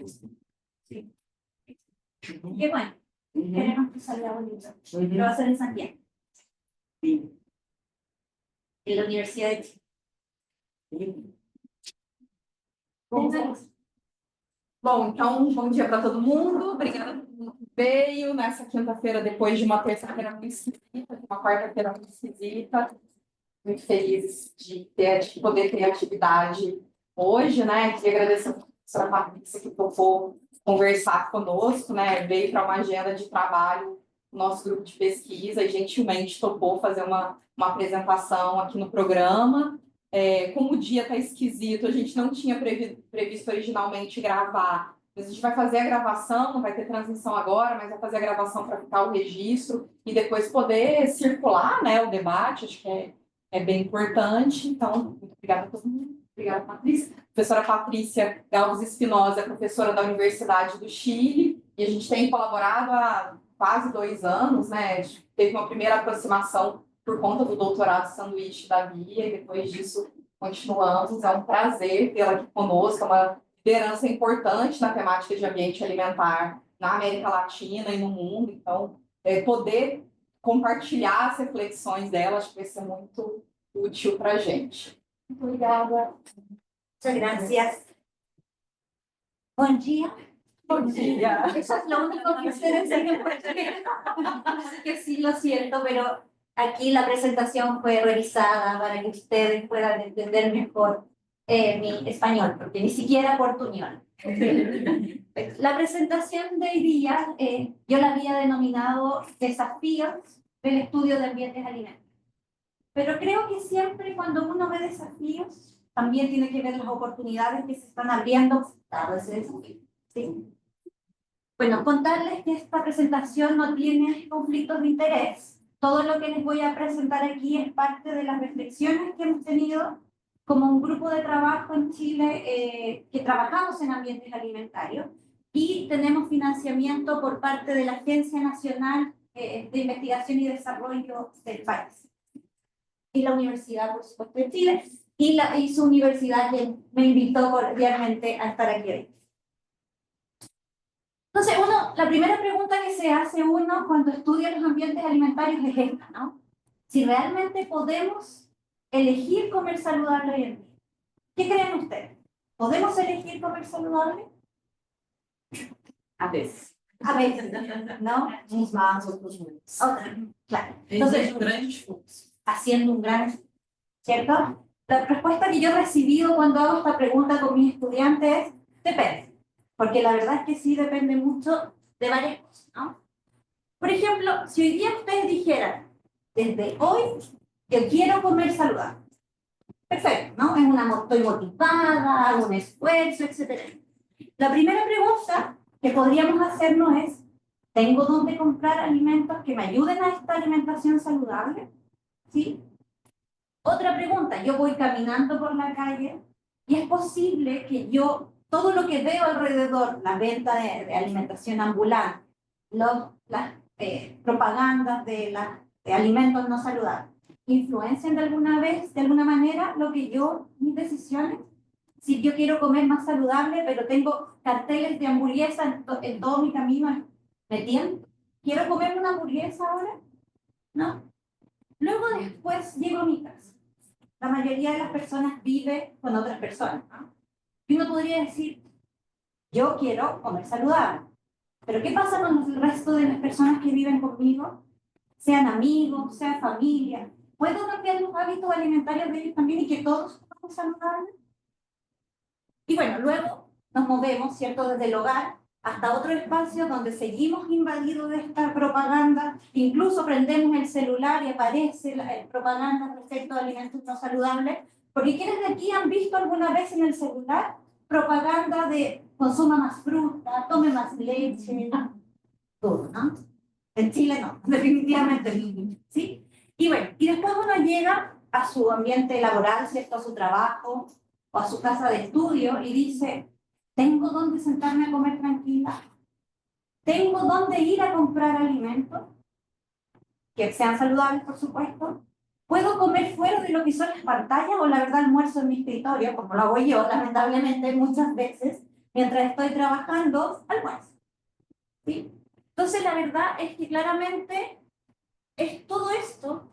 Sí. Qué bueno. Queremos que salga bonito. Lo va a hacer en Santiago. Sí. En la Universidad de Chile. Bom, então, bom dia para todo mundo. Obrigada por todo mundo que veio nessa quinta-feira, depois de uma terça-feira muito esquisita, uma quarta-feira muito esquisita. Muito feliz de poder ter atividade hoje, né? Queria agradecer a professora Patrícia que topou conversar conosco, né? Veio para uma agenda de trabalho, nosso grupo de pesquisa, e gentilmente topou fazer uma apresentação aqui no programa. Como o dia está esquisito, a gente não tinha previsto originalmente gravar, mas a gente vai fazer a gravação, não vai ter transmissão agora, mas vai fazer a gravação para ficar o registro e depois poder circular, né, o debate, acho que é bem importante. Então, muito obrigada a todo mundo. Obrigada, Patrícia. Professora Patrícia Galvez Espinosa, professora da Universidade do Chile, e a gente tem colaborado há quase 2 anos, né? Teve uma primeira aproximação por conta do doutorado sanduíche da Bia, e depois disso continuamos. É um prazer tê-la aqui conosco, é uma liderança importante na temática de ambiente alimentar na América Latina e no mundo. Então, poder compartilhar as reflexões dela, acho que vai ser muito útil para a gente. Muito obrigada. Muchas gracias. Buen día. Bom dia. Eso es lo único que ustedes siguen así que sí lo siento, pero aquí la presentación fue revisada para que ustedes puedan entender mejor mi español, porque ni siquiera portuñol. La presentación de hoy día yo la había denominado Desafíos del estudio de ambientes alimentarios. Pero creo que siempre cuando uno ve desafíos, también tiene que ver las oportunidades que se están abriendo dado ese desafío. ¿Sí? Bueno, contarles que esta presentación no tiene conflictos de interés. Todo lo que les voy a presentar aquí es parte de las reflexiones que hemos tenido como un grupo de trabajo en Chile que trabajamos en ambientes alimentarios y tenemos financiamiento por parte de la Agencia Nacional de Investigación y Desarrollo del país. Y la Universidad, por supuesto, de Chile, y su universidad que me invitó cordialmente a estar aquí hoy. Entonces, la primera pregunta que se hace uno cuando estudia los ambientes alimentarios es esta, ¿no? Si realmente podemos elegir comer saludable hoy en día. ¿Qué creen ustedes? ¿Podemos elegir comer saludable? A veces. A veces, ¿no? Uns mais, outros menos. Claro. Entonces, um grande esforço. haciendo un gran, ¿cierto? La respuesta que yo he recibido cuando hago esta pregunta con mis estudiantes es, depende. Porque la verdad es que sí depende mucho de varias cosas, ¿no? Por ejemplo, si hoy día ustedes dijeran, desde hoy yo quiero comer saludable. Perfecto, ¿no? Estoy motivada, hago un esfuerzo, etc. La primera pregunta que podríamos hacernos es, ¿tengo dónde comprar alimentos que me ayuden a esta alimentación saludable? ¿Sí? Otra pregunta, yo voy caminando por la calle y es posible que yo, todo lo que veo alrededor, la venta de alimentación ambulante, las propagandas de alimentos no saludables, ¿influencian de alguna manera mis decisiones? Si yo quiero comer más saludable, pero tengo carteles de hamburguesa en todo mi camino, ¿me tiento? ¿Quiero comer una hamburguesa ahora? ¿No? Luego después llego a mi casa. La mayoría de las personas vive con otras personas, ¿no? Y uno podría decir, yo quiero comer saludable. Pero ¿qué pasa con el resto de las personas que viven conmigo? Sean amigos, sean familia. ¿Puedo cambiar los hábitos alimentarios de ellos también y que todos comamos saludable? Y bueno, luego nos movemos, ¿cierto? Desde el hogar hasta otro espacio donde seguimos invadidos de esta propaganda, incluso prendemos el celular y aparece la propaganda respecto a alimentos no saludables, porque ¿quiénes de aquí han visto alguna vez en el celular propaganda de consuma más fruta, tome más leche, todo, ¿no? En Chile no, definitivamente no, ¿sí? Y bueno, y después uno llega a su ambiente laboral, ¿cierto? A su trabajo o a su casa de estudio y dice, ¿tengo dónde sentarme a comer tranquila? ¿Tengo dónde ir a comprar alimentos? Que sean saludables, por supuesto. ¿Puedo comer fuera de lo que son las pantallas o la verdad almuerzo en mi escritorio, como lo hago yo, lamentablemente muchas veces? mientras estoy trabajando, almuerzo. ¿Sí? Entonces, la verdad es que claramente es todo esto,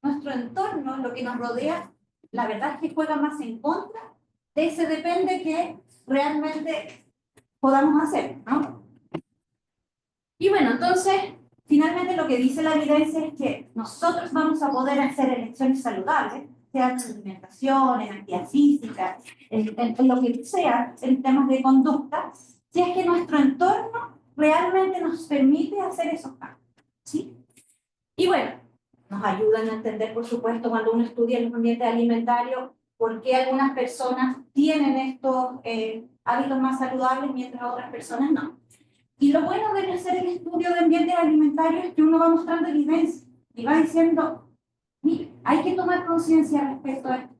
nuestro entorno, lo que nos rodea, la verdad es que juega más en contra de ese depende que realmente podamos hacer, ¿no? Y bueno, entonces, finalmente lo que dice la evidencia es que nosotros vamos a poder hacer elecciones saludables, sea en alimentación, en actividad física, en lo que sea, en temas de conducta, si es que nuestro entorno realmente nos permite hacer esos cambios, ¿sí? Y bueno, nos ayudan a entender, por supuesto, cuando uno estudia los ambientes alimentarios, por qué algunas personas tienen estos hábitos más saludables mientras otras personas no. Y lo bueno de hacer el estudio de ambientes alimentarios es que uno va mostrando evidencia y va diciendo, mira, hay que tomar conciencia respecto a esto.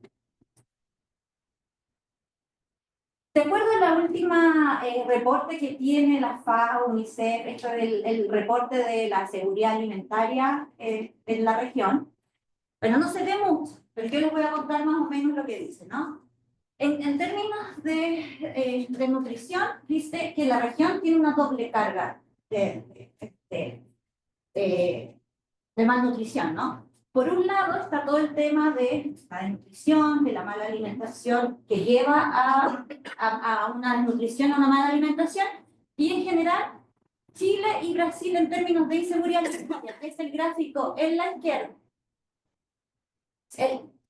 ¿Te acuerdas la última reporte que tiene la FAO, UNICEF, esto del el reporte de la seguridad alimentaria en la región? Bueno, no se ve mucho, pero yo les voy a contar más o menos lo que dice, ¿no? En términos de nutrición, dice que la región tiene una doble carga de malnutrición, ¿no? Por un lado está todo el tema de la desnutrición, de la mala alimentación, que lleva a una desnutrición, a una mala alimentación, y en general, Chile y Brasil en términos de inseguridad alimentaria, que es el gráfico en la izquierda.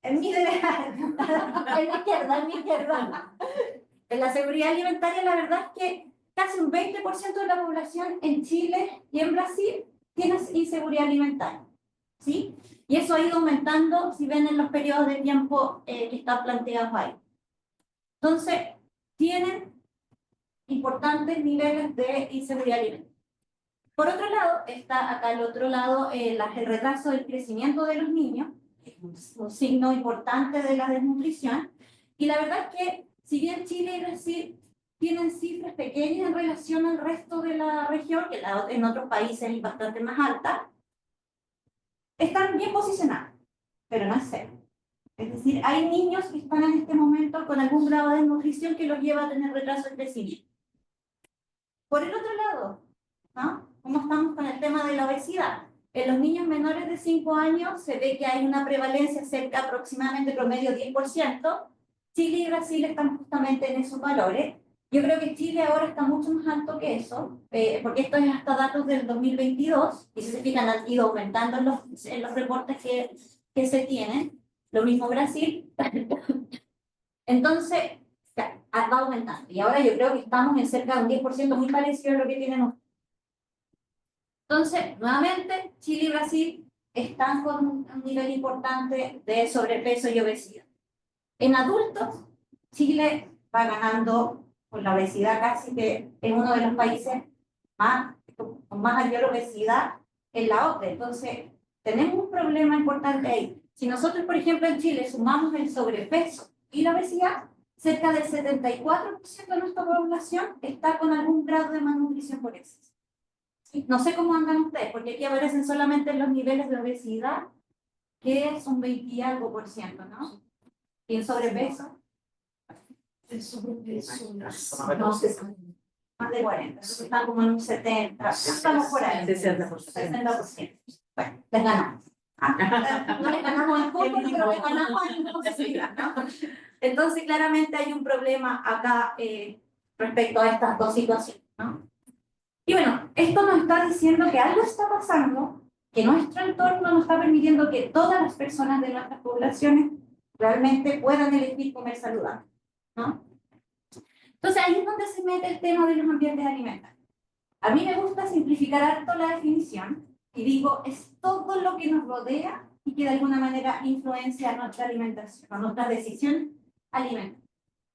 En mi derecha, en mi izquierda. En la seguridad alimentaria, la verdad es que casi un 20% de la población en Chile y en Brasil tiene inseguridad alimentaria, ¿sí? Y eso ha ido aumentando, si ven en los periodos de tiempo que están planteados ahí. Entonces, tienen importantes niveles de inseguridad alimentaria. Por otro lado, está acá al otro lado el retraso del crecimiento de los niños, un signo importante de la desnutrición, y la verdad es que si bien Chile y Brasil tienen cifras pequeñas en relación al resto de la región, que en otros países es bastante más alta, están bien posicionados, pero no es cero. Es decir, hay niños que están en este momento con algún grado de desnutrición que los lleva a tener retraso de crecimiento. Por el otro lado, ¿no? ¿Cómo estamos con el tema de la obesidad? En los niños menores de 5 años se ve que hay una prevalencia cerca aproximadamente promedio 10%. Chile y Brasil están justamente en esos valores. Yo creo que Chile ahora está mucho más alto que eso, porque esto es hasta datos del 2022, y si se fijan han ido aumentando en los reportes que se tienen. Lo mismo Brasil. Entonces, va aumentando. Y ahora yo creo que estamos en cerca de un 10% muy parecido a lo que tienen ustedes. Entonces, nuevamente, Chile y Brasil están con un nivel importante de sobrepeso y obesidad. En adultos, Chile va ganando con la obesidad, casi que es uno de los países con más mayor obesidad en la OCDE. Entonces, tenemos un problema importante ahí. Si nosotros, por ejemplo, en Chile sumamos el sobrepeso y la obesidad, cerca del 74% de nuestra población está con algún grado de malnutrición por exceso. No sé cómo andan ustedes, porque aquí aparecen solamente los niveles de obesidad, que es un 20 y algo por ciento, ¿no? Y en sobrepeso, El sobrepeso, no sé, más de 40, entonces están como en un 70, estamos por ahí. 60%. Bueno, les ganamos. No les ganamos en fútbol, pero les ganamos en obesidad, ¿no? Entonces, claramente hay un problema acá respecto a estas dos situaciones, ¿no? Y bueno, esto nos está diciendo que algo está pasando, que nuestro entorno nos está permitiendo que todas las personas de nuestras poblaciones realmente puedan elegir comer saludable, ¿no? Entonces ahí es donde se mete el tema de los ambientes alimentarios. A mí me gusta simplificar harto la definición y digo, es todo lo que nos rodea y que de alguna manera influencia nuestra alimentación, o nuestras decisiones alimentarias,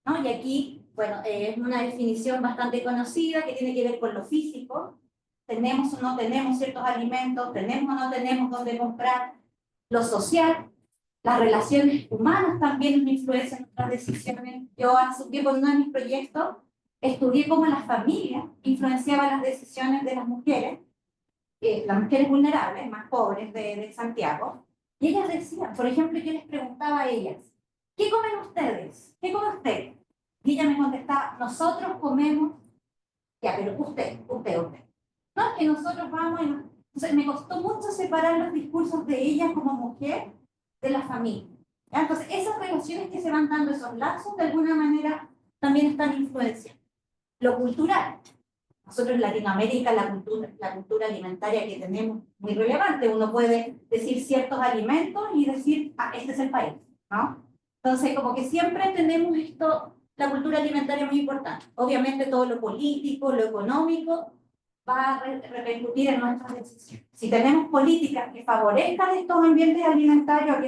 ¿no? Y aquí, bueno, es una definición bastante conocida que tiene que ver con lo físico. Tenemos o no tenemos ciertos alimentos, tenemos o no tenemos dónde comprar. Lo social, las relaciones humanas también nos influencian nuestras decisiones. Yo hace un tiempo en uno de mis proyectos estudié cómo la familia influenciaba las decisiones de las mujeres vulnerables, más pobres de Santiago. Y ellas decían, por ejemplo, yo les preguntaba a ellas, ¿qué comen ustedes? ¿Qué come usted? Y ella me contestaba, nosotros comemos, ya, pero usted. No, es que nosotros vamos y no. Entonces me costó mucho separar los discursos de ella como mujer de la familia. ¿Ya? Entonces esas relaciones que se van dando, esos lazos, de alguna manera también están influenciando. Lo cultural. Nosotros en Latinoamérica la cultura alimentaria que tenemos es muy relevante. Uno puede decir ciertos alimentos y decir, ah, este es el país, ¿no? Entonces, como que siempre tenemos esto, la cultura alimentaria muy importante. Obviamente todo lo político, lo económico, va a repercutir en nuestras decisiones. Si tenemos políticas que favorezcan estos ambientes alimentarios,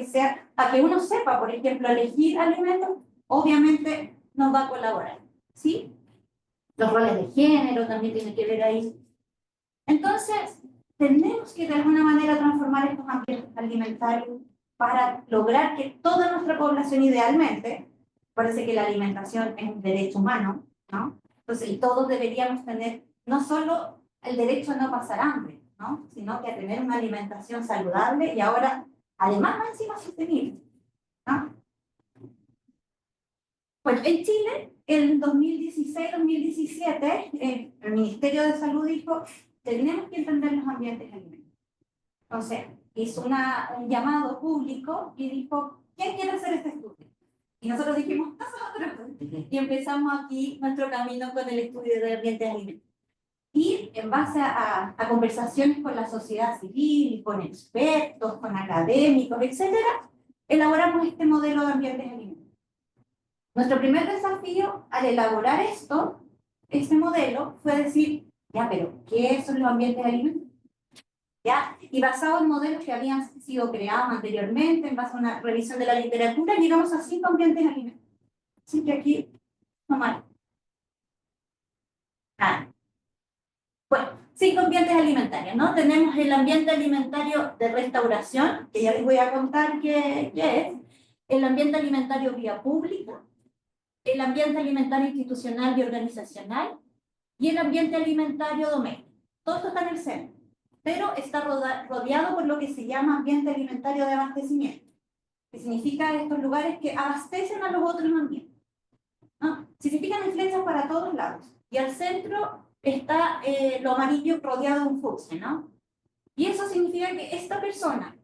a que uno sepa, por ejemplo, elegir alimentos, obviamente nos va a colaborar, ¿sí? Los roles de género también tienen que ver ahí. Entonces, tenemos que de alguna manera transformar estos ambientes alimentarios para lograr que toda nuestra población idealmente, parece que la alimentación es un derecho humano, ¿no? Entonces, y todos deberíamos tener no solo el derecho a no pasar hambre, ¿no? Sino que a tener una alimentación saludable y ahora, además, más encima sostenible, ¿no? Bueno, en Chile, en 2016-2017, el Ministerio de Salud dijo, tenemos que entender los ambientes alimentarios. Entonces, hizo un llamado público y dijo, ¿quién quiere hacer este estudio? Y nosotros dijimos, nosotros. Y empezamos aquí nuestro camino con el estudio de ambientes alimentarios. Y en base a conversaciones con la sociedad civil, con expertos, con académicos, etcétera, elaboramos este modelo de ambientes alimentarios. Nuestro primer desafío al elaborar este modelo, fue decir, ya, pero ¿qué son los ambientes alimentarios? ¿Ya? Y basado en modelos que habían sido creados anteriormente, en base a una revisión de la literatura, llegamos a 5 ambientes alimentarios. Así que aquí, no mal. Bueno, 5 ambientes alimentarios, ¿no? Tenemos el ambiente alimentario de restauración, que ya les voy a contar qué es, el ambiente alimentario vía pública, el ambiente alimentario institucional y organizacional y el ambiente alimentario doméstico. Todo esto está en el centro, pero está rodeado por lo que se llama ambiente alimentario de abastecimiento, que significa estos lugares que abastecen a los otros ambientes, ¿no? Si se fijan en flechas para todos lados, y al centro está lo amarillo rodeado de un fucsia, ¿no? Y eso significa que esta persona,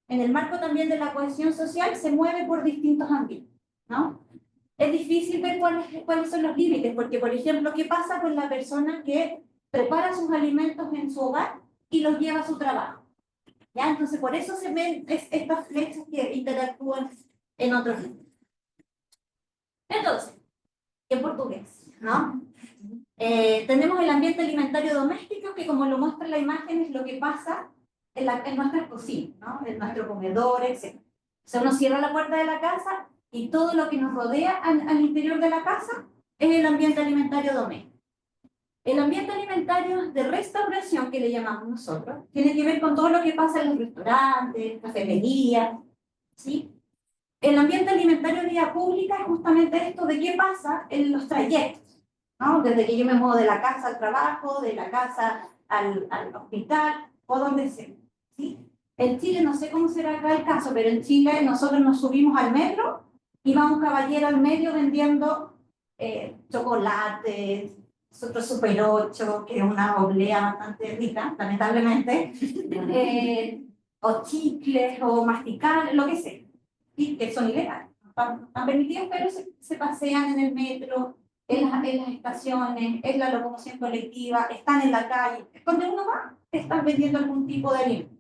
en el marco también de la cohesión social, se mueve por distintos ambientes, ¿no? Es difícil ver cuáles son los límites, porque, por ejemplo, ¿qué pasa con la persona que prepara sus alimentos en su hogar y los lleva a su trabajo? ¿Ya? Entonces, por eso se ven estas flechas que interactúan en otros límites. Entonces, en portugués, ¿no? Tenemos el ambiente alimentario doméstico, que como lo muestra la imagen, es lo que pasa en nuestras cocinas, ¿no? En nuestro comedor, etc. O sea, uno cierra la puerta de la casa y todo lo que nos rodea al interior de la casa es el ambiente alimentario doméstico. El ambiente alimentario de restauración, que le llamamos nosotros, tiene que ver con todo lo que pasa en los restaurantes, cafeterías, ¿sí? El ambiente alimentario vía pública es justamente esto de qué pasa en los trayectos, ¿no? Desde que yo me muevo de la casa al trabajo, de la casa al hospital, o donde sea, ¿sí? En Chile, no sé cómo será acá el caso, pero en Chile nosotros nos subimos al metro y va un caballero al medio vendiendo chocolates, nosotros Super 8, que es una oblea bastante rica, lamentablemente, o chicles, o masticar, lo que sea, y que son ilegales, no están permitidos, pero se pasean en el metro, en las estaciones, en la locomoción colectiva, están en la calle, donde uno va, están vendiendo algún tipo de alimento.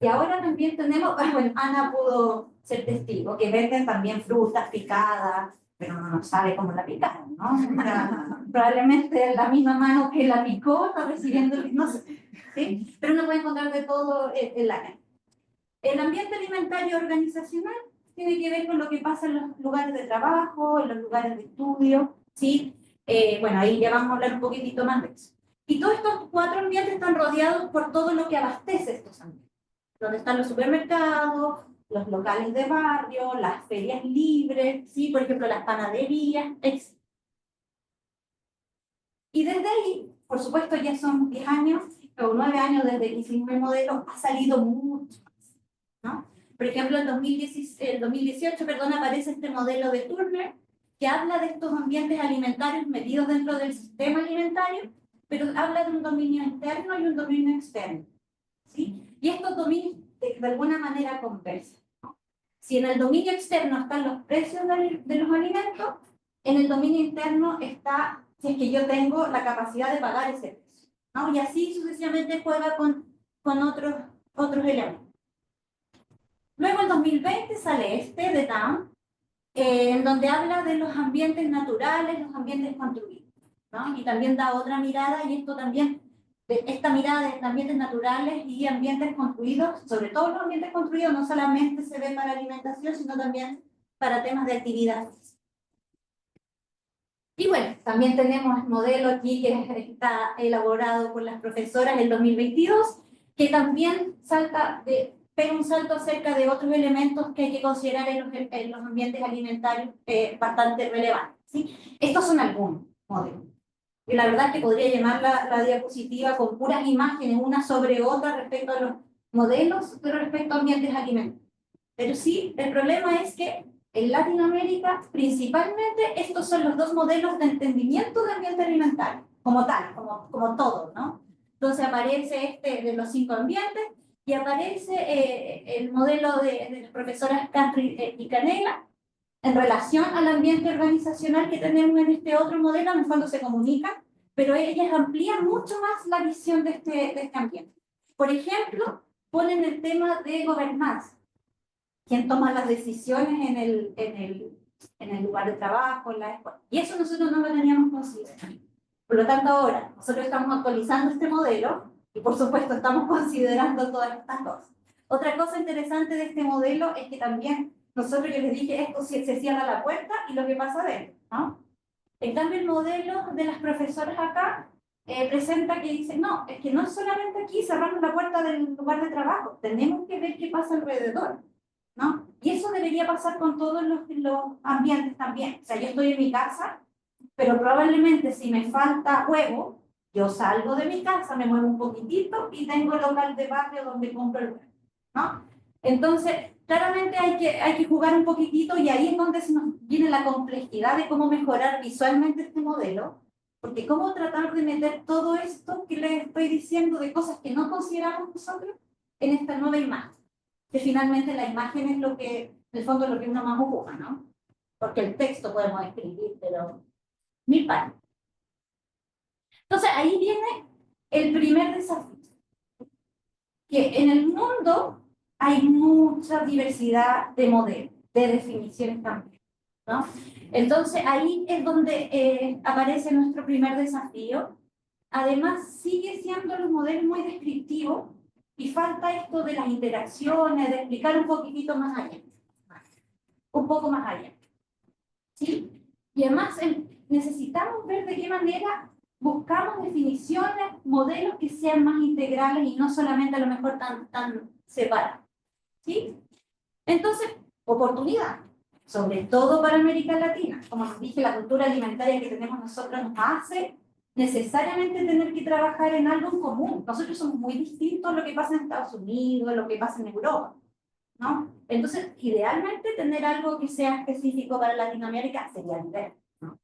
Y ahora también tenemos, bueno, Ana pudo ser testigo, que venden también frutas picadas, pero uno no sabe cómo la picaron, ¿no? O sea, probablemente la misma mano que la picó está recibiendo, no sé, ¿sí? Pero uno puede encontrar de todo en la calle. El ambiente alimentario organizacional tiene que ver con lo que pasa en los lugares de trabajo, en los lugares de estudio, ¿sí? Bueno, ahí ya vamos a hablar un poquitito más de eso. Y todos estos 4 ambientes están rodeados por todo lo que abastece estos ambientes, donde están los supermercados, los locales de barrio, las ferias libres, ¿sí? Por ejemplo, las panaderías, etc. Y desde ahí, por supuesto, ya son 10 años o 9 años desde que hicimos el modelo, ha salido mucho más, ¿no? Por ejemplo, en 2018, aparece este modelo de Turner, que habla de estos ambientes alimentarios metidos dentro del sistema alimentario, pero habla de un dominio interno y un dominio externo, ¿sí? Y estos dominios de alguna manera conversan. Si en el dominio externo están los precios de los alimentos, en el dominio interno está si es que yo tengo la capacidad de pagar ese precio, ¿no? Y así sucesivamente juega con otros elementos. Luego en 2020 sale este de Down, en donde habla de los ambientes naturales, los ambientes construidos, ¿no? Y también da otra mirada, y esto también, esta mirada de ambientes naturales y ambientes construidos, sobre todo los ambientes construidos, no solamente se ve para alimentación, sino también para temas de actividad. Y bueno, también tenemos el modelo aquí que está elaborado por las profesoras en 2022, que también pega un salto acerca de otros elementos que hay que considerar en los ambientes alimentarios bastante relevantes, ¿sí? Estos son algunos modelos. Y la verdad es que podría llenar la diapositiva con puras imágenes, una sobre otra respecto a los modelos, pero respecto a ambientes alimentarios. Pero sí, el problema es que en Latinoamérica, principalmente, estos son los dos modelos de entendimiento de ambiente alimentario, como tal, como todo, ¿no? Entonces aparece este de los 5 ambientes y aparece el modelo de las profesoras Castri y Canela en relación al ambiente organizacional que tenemos en este otro modelo, en el fondo se comunican, pero ellas amplían mucho más la visión de este ambiente. Por ejemplo, ponen el tema de gobernanza. ¿Quién toma las decisiones en el lugar de trabajo, en la escuela? Y eso nosotros no lo teníamos considerado. Por lo tanto, ahora nosotros estamos actualizando este modelo y por supuesto estamos considerando todas estas cosas. Otra cosa interesante de este modelo es que también nosotros, yo les dije, esto se cierra la puerta y lo que pasa adentro, ¿no? En cambio, el modelo de las profesoras acá presenta que dice, no, es que no es solamente aquí cerramos la puerta del lugar de trabajo, tenemos que ver qué pasa alrededor, ¿no? Y eso debería pasar con todos los ambientes también. O sea, yo estoy en mi casa, pero probablemente si me falta huevo, yo salgo de mi casa, me muevo un poquitito y tengo el local de barrio donde compro el huevo, ¿no? Entonces, claramente hay que jugar un poquitito y ahí es donde se nos viene la complejidad de cómo mejorar visualmente este modelo, porque cómo tratar de meter todo esto que les estoy diciendo de cosas que no consideramos nosotros en esta nueva imagen, que finalmente la imagen es lo que, en el fondo, es lo que uno más ocupa, ¿no? Porque el texto podemos escribir, pero 1000 páginas. Entonces, ahí viene el primer desafío, que en el mundo hay mucha diversidad de modelos, de definiciones también, ¿no? Entonces, ahí es donde aparece nuestro primer desafío. Además, sigue siendo los modelos muy descriptivos y falta esto de las interacciones, de explicar un poquitito más allá, un poco más allá, ¿sí? Y además necesitamos ver de qué manera buscamos definiciones, modelos que sean más integrales y no solamente a lo mejor tan separados, ¿sí? Entonces, oportunidad, sobre todo para América Latina. Como les dije, la cultura alimentaria que tenemos nosotros nos hace necesariamente tener que trabajar en algo en común. Nosotros somos muy distintos a lo que pasa en Estados Unidos, a lo que pasa en Europa, ¿no? Entonces, idealmente tener algo que sea específico para Latinoamérica sería ideal, ¿no?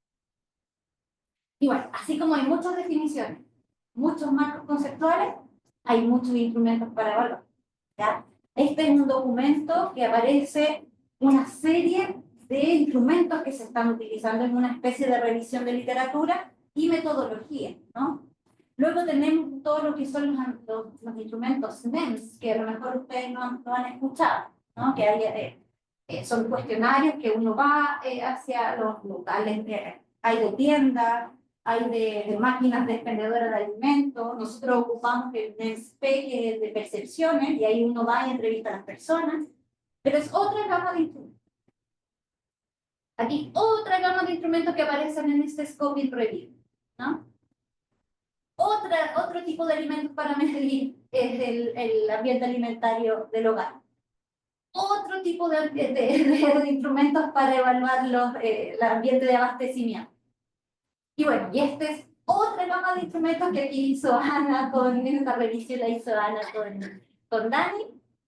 Y bueno, así como hay muchas definiciones, muchos marcos conceptuales, hay muchos instrumentos para evaluar, ¿ya? Este es un documento que aparece una serie de instrumentos que se están utilizando en una especie de revisión de literatura y metodología, ¿no? Luego tenemos todo lo que son los instrumentos MEMS, que a lo mejor ustedes no han escuchado, ¿no? Que son cuestionarios que uno va hacia los locales, hay de tiendas, hay de máquinas de expendedoras de alimentos. Nosotros ocupamos el MEMS-P, que es de percepciones, y ahí uno va y entrevista a las personas, pero es otra gama de instrumentos. Aquí otra gama de instrumentos que aparecen en este Scoping Review, ¿no? Otro tipo de alimentos para medir es el ambiente alimentario del hogar. Otro tipo de instrumentos para evaluar el ambiente de abastecimiento. Y bueno, y esta es otra gama de instrumentos que aquí hizo Ana con esta revisión, la hizo Ana con Dani,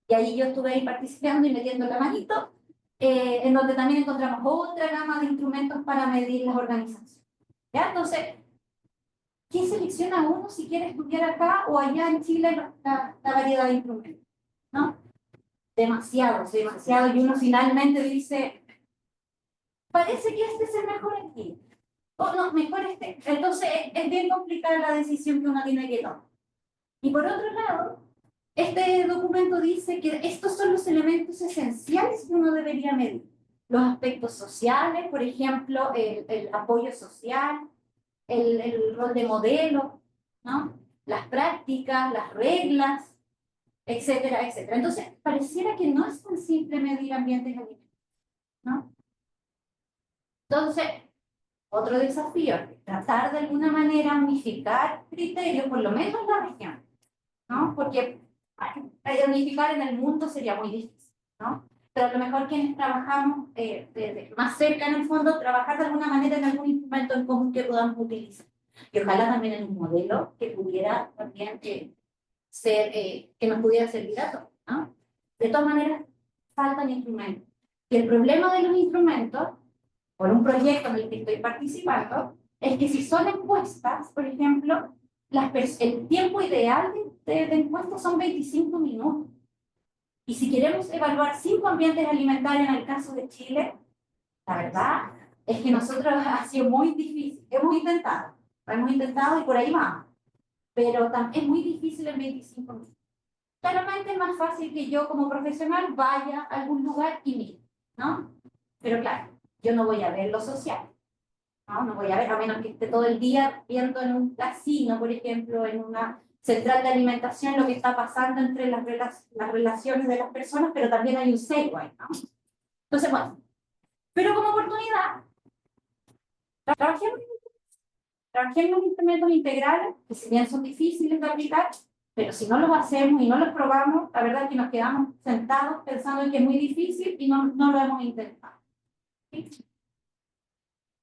y ahí yo estuve ahí participando y metiendo la manito. en donde también encontramos otra gama de instrumentos para medir las organizaciones. ¿Ya? Entonces, ¿qué selecciona uno si quiere estudiar acá o allá en Chile la variedad de instrumentos? ¿No? Demasiados, demasiado, y uno finalmente dice, parece que este es el mejor aquí, o no, mejor este. Entonces es bien complicada la decisión que uno tiene que tomar. Y por otro lado, este documento dice que estos son los elementos esenciales que uno debería medir. Los aspectos sociales, por ejemplo, el apoyo social, el rol de modelo, ¿no? Las prácticas, las reglas, etcétera, etcétera. Entonces, pareciera que no es tan simple medir ambientes alimentarios, ¿no? Entonces, otro desafío es tratar de alguna manera unificar criterios, por lo menos en la región, ¿no? Porque unificar en el mundo sería muy difícil, ¿no? Pero a lo mejor quienes trabajamos más cerca en el fondo, trabajar de alguna manera en algún instrumento en común que podamos utilizar. Y ojalá también en un modelo que pudiera también ser, que nos pudiera servir a todos, ¿no? De todas maneras, faltan instrumentos. Y el problema de los instrumentos, por un proyecto en el que estoy participando, es que si son encuestas, por ejemplo, el tiempo ideal de encuestas son 25 minutos. Y si queremos evaluar 5 ambientes alimentarios en el caso de Chile, la verdad es que nosotros ha sido muy difícil. Hemos intentado y por ahí vamos. Pero es muy difícil en 25 minutos. Claramente es más fácil que yo como profesional vaya a algún lugar y mire, ¿no? Pero claro, yo no voy a ver lo social, ¿no? No voy a ver, a menos que esté todo el día viendo en un casino, por ejemplo, en una central de alimentación, lo que está pasando entre las relaciones de las personas, pero también hay un segue, ¿no? Entonces, bueno, pero como oportunidad, trabajemos en instrumentos integrales, que si bien son difíciles de aplicar, pero si no los hacemos y no los probamos, la verdad es que nos quedamos sentados pensando en que es muy difícil y no lo hemos intentado. ¿Sí?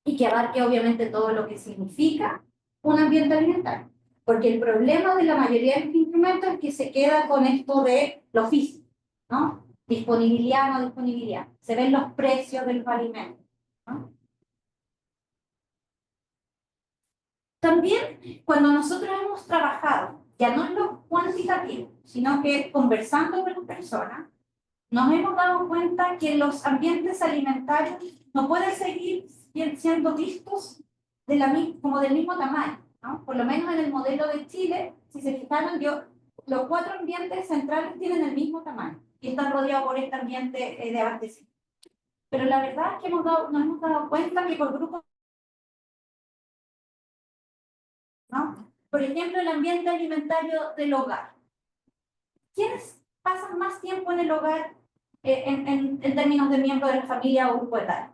Y que abarque obviamente todo lo que significa un ambiente alimentario. Porque el problema de la mayoría de los instrumentos es que se queda con esto de lo físico, ¿no? Disponibilidad, no disponibilidad. Se ven los precios de los alimentos, ¿no? También, cuando nosotros hemos trabajado, ya no en lo cuantitativo, sino que conversando con las personas, nos hemos dado cuenta que los ambientes alimentarios no pueden seguir siendo vistos como del mismo tamaño, ¿no? Por lo menos en el modelo de Chile, si se fijaron, los 4 ambientes centrales tienen el mismo tamaño y están rodeados por este ambiente de abastecimiento. Pero la verdad es que nos hemos dado cuenta que por grupos, ¿no? Por ejemplo, el ambiente alimentario del hogar. ¿Quiénes pasan más tiempo en el hogar en términos de miembros de la familia o grupo etario?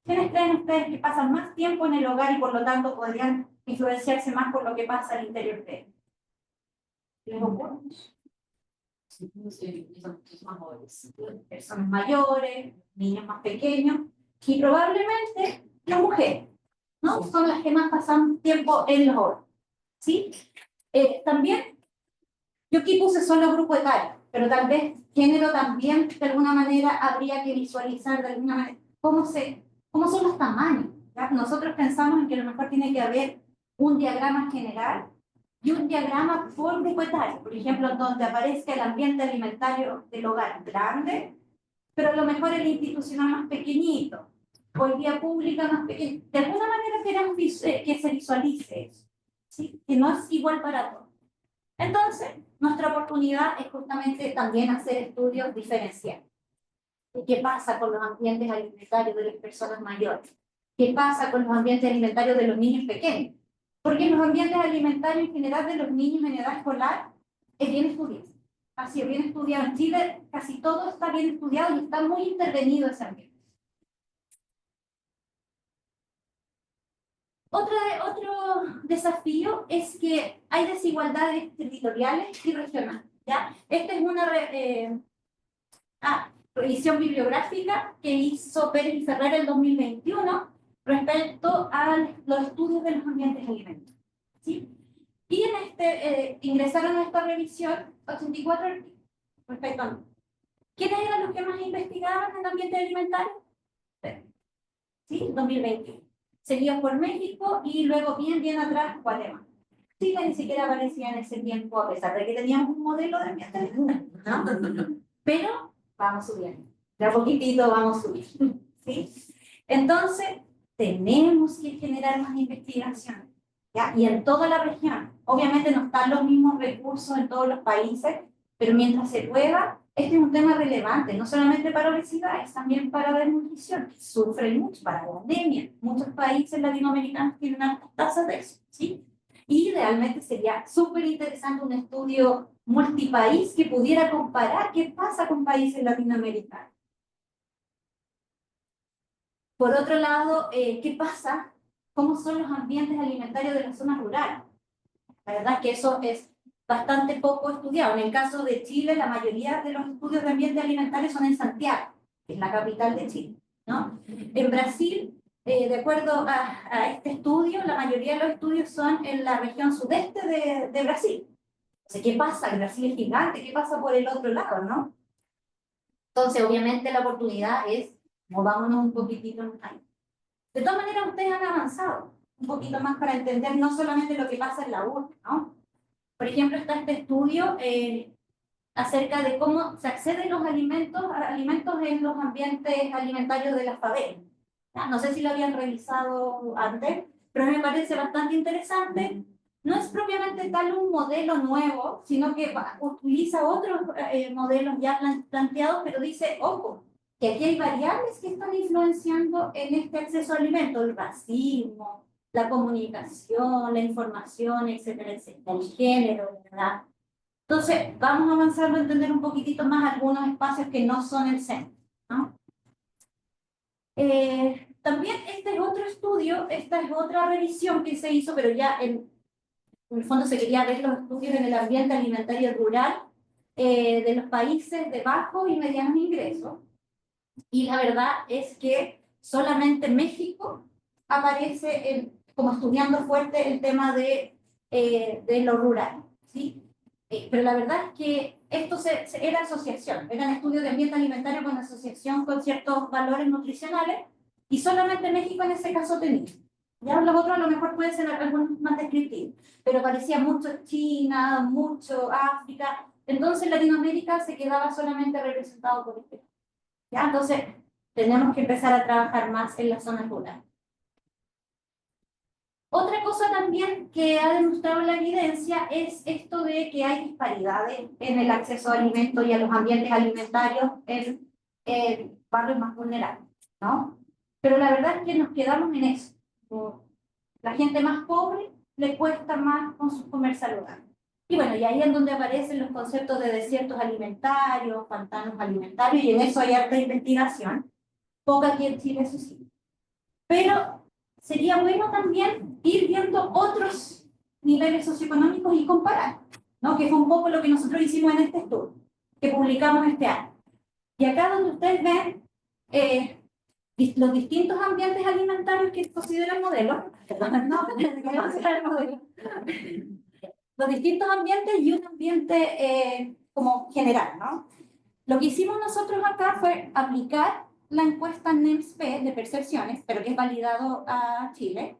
¿Quiénes creen ustedes que pasan más tiempo en el hogar y por lo tanto podrían influenciarse más por lo que pasa al interior de él? ¿Les ocurre? Personas mayores, niños más pequeños y probablemente las mujeres, ¿no? Son las que más pasan tiempo en los hogares, ¿sí? También, yo aquí puse solo grupo etario, pero tal vez género también de alguna manera habría que visualizar de alguna manera cómo son los tamaños, ¿ya? Nosotros pensamos en que a lo mejor tiene que haber un diagrama general y un diagrama por grupo etario, por ejemplo, donde aparezca el ambiente alimentario del hogar grande, pero a lo mejor el institucional más pequeñito, o el vía pública más pequeño. De alguna manera queremos que se visualice eso, ¿sí? Que no es igual para todos. Entonces, nuestra oportunidad es justamente también hacer estudios diferenciales. ¿Qué pasa con los ambientes alimentarios de las personas mayores? ¿Qué pasa con los ambientes alimentarios de los niños pequeños? Porque los ambientes alimentarios en general de los niños en edad escolar es bien estudiado. Ha sido bien estudiado. En Chile casi todo está bien estudiado y está muy intervenido ese ambiente. Otro desafío es que hay desigualdades territoriales y regionales, ¿ya? Esta es una revisión bibliográfica que hizo Pérez y Ferrer en 2021 respecto a los estudios de los ambientes alimentarios, ¿sí? Y ingresaron a esta revisión 84 artículos respecto a ¿Quiénes eran los que más investigaban en el ambiente alimentario? ¿Sí? 2021. Seguido por México y luego bien atrás Guatemala. Chile ni siquiera aparecía en ese tiempo, a pesar de que teníamos un modelo de ambiente alimentario, ¿no? Pero vamos subiendo. De a poquitito vamos subiendo. ¿Sí? Entonces, tenemos que generar más investigación. ¿Ya? Y en toda la región. Obviamente no están los mismos recursos en todos los países, pero mientras se pueda, este es un tema relevante, no solamente para obesidad, es también para desnutrición, que sufren mucho, para la anemia. Muchos países latinoamericanos tienen altas tasas de eso, ¿sí? Y realmente sería súper interesante un estudio multipaís que pudiera comparar qué pasa con países latinoamericanos. Por otro lado, ¿qué pasa? ¿Cómo son los ambientes alimentarios de las zonas rurales? La verdad es que eso es bastante poco estudiado. En el caso de Chile, la mayoría de los estudios de ambiente alimentario son en Santiago, que es la capital de Chile, ¿no? En Brasil, de acuerdo a este estudio, la mayoría de los estudios son en la región sudeste de Brasil. Entonces, ¿qué pasa? Brasil es gigante, ¿qué pasa por el otro lado, no? Entonces, obviamente, la oportunidad es movámonos un poquitito ahí. De todas maneras, ustedes han avanzado un poquito más para entender no solamente lo que pasa en la urbe, ¿no? Por ejemplo, está este estudio acerca de cómo se accede a los alimentos en los ambientes alimentarios de las favelas. No sé si lo habían revisado antes, pero me parece bastante interesante. No es propiamente tal un modelo nuevo, sino que utiliza otros modelos ya planteados, pero dice, ojo, que aquí hay variables que están influenciando en este acceso a alimentos, el racismo, la comunicación, la información, etcétera, etcétera, el género, ¿verdad? Entonces, vamos avanzando a entender un poquitito más algunos espacios que no son el centro, ¿no? También este es otro estudio, esta es otra revisión que se hizo, pero ya en el fondo se quería ver los estudios en el ambiente alimentario rural de los países de bajo y medianos ingresos. Y la verdad es que solamente México aparece como estudiando fuerte el tema de lo rural, ¿sí? Pero la verdad es que esto era asociación, eran estudios de ambiente alimentario con asociación con ciertos valores nutricionales, y solamente México en ese caso tenía. Ya los otros a lo mejor pueden ser algunos más descriptivos, pero parecía mucho China, mucho África, entonces Latinoamérica se quedaba solamente representado por este. ¿Ya? Entonces, tenemos que empezar a trabajar más en las zonas rurales. Otra cosa también que ha demostrado la evidencia es esto de que hay disparidades en el acceso a alimentos y a los ambientes alimentarios en barrios más vulnerables, ¿no? Pero la verdad es que nos quedamos en eso. La gente más pobre le cuesta más comer saludable. Y bueno, y ahí es donde aparecen los conceptos de desiertos alimentarios, pantanos alimentarios, y en eso hay harta investigación. Poca aquí en Chile, eso sí. Pero sería bueno también ir viendo otros niveles socioeconómicos y comparar, ¿no? Que fue un poco lo que nosotros hicimos en este estudio, que publicamos este año. Y acá donde ustedes ven los distintos ambientes alimentarios que considera el modelo, los distintos ambientes y un ambiente como general, ¿no? Lo que hicimos nosotros acá fue aplicar la encuesta NEMS-P de percepciones, pero que es validado a Chile,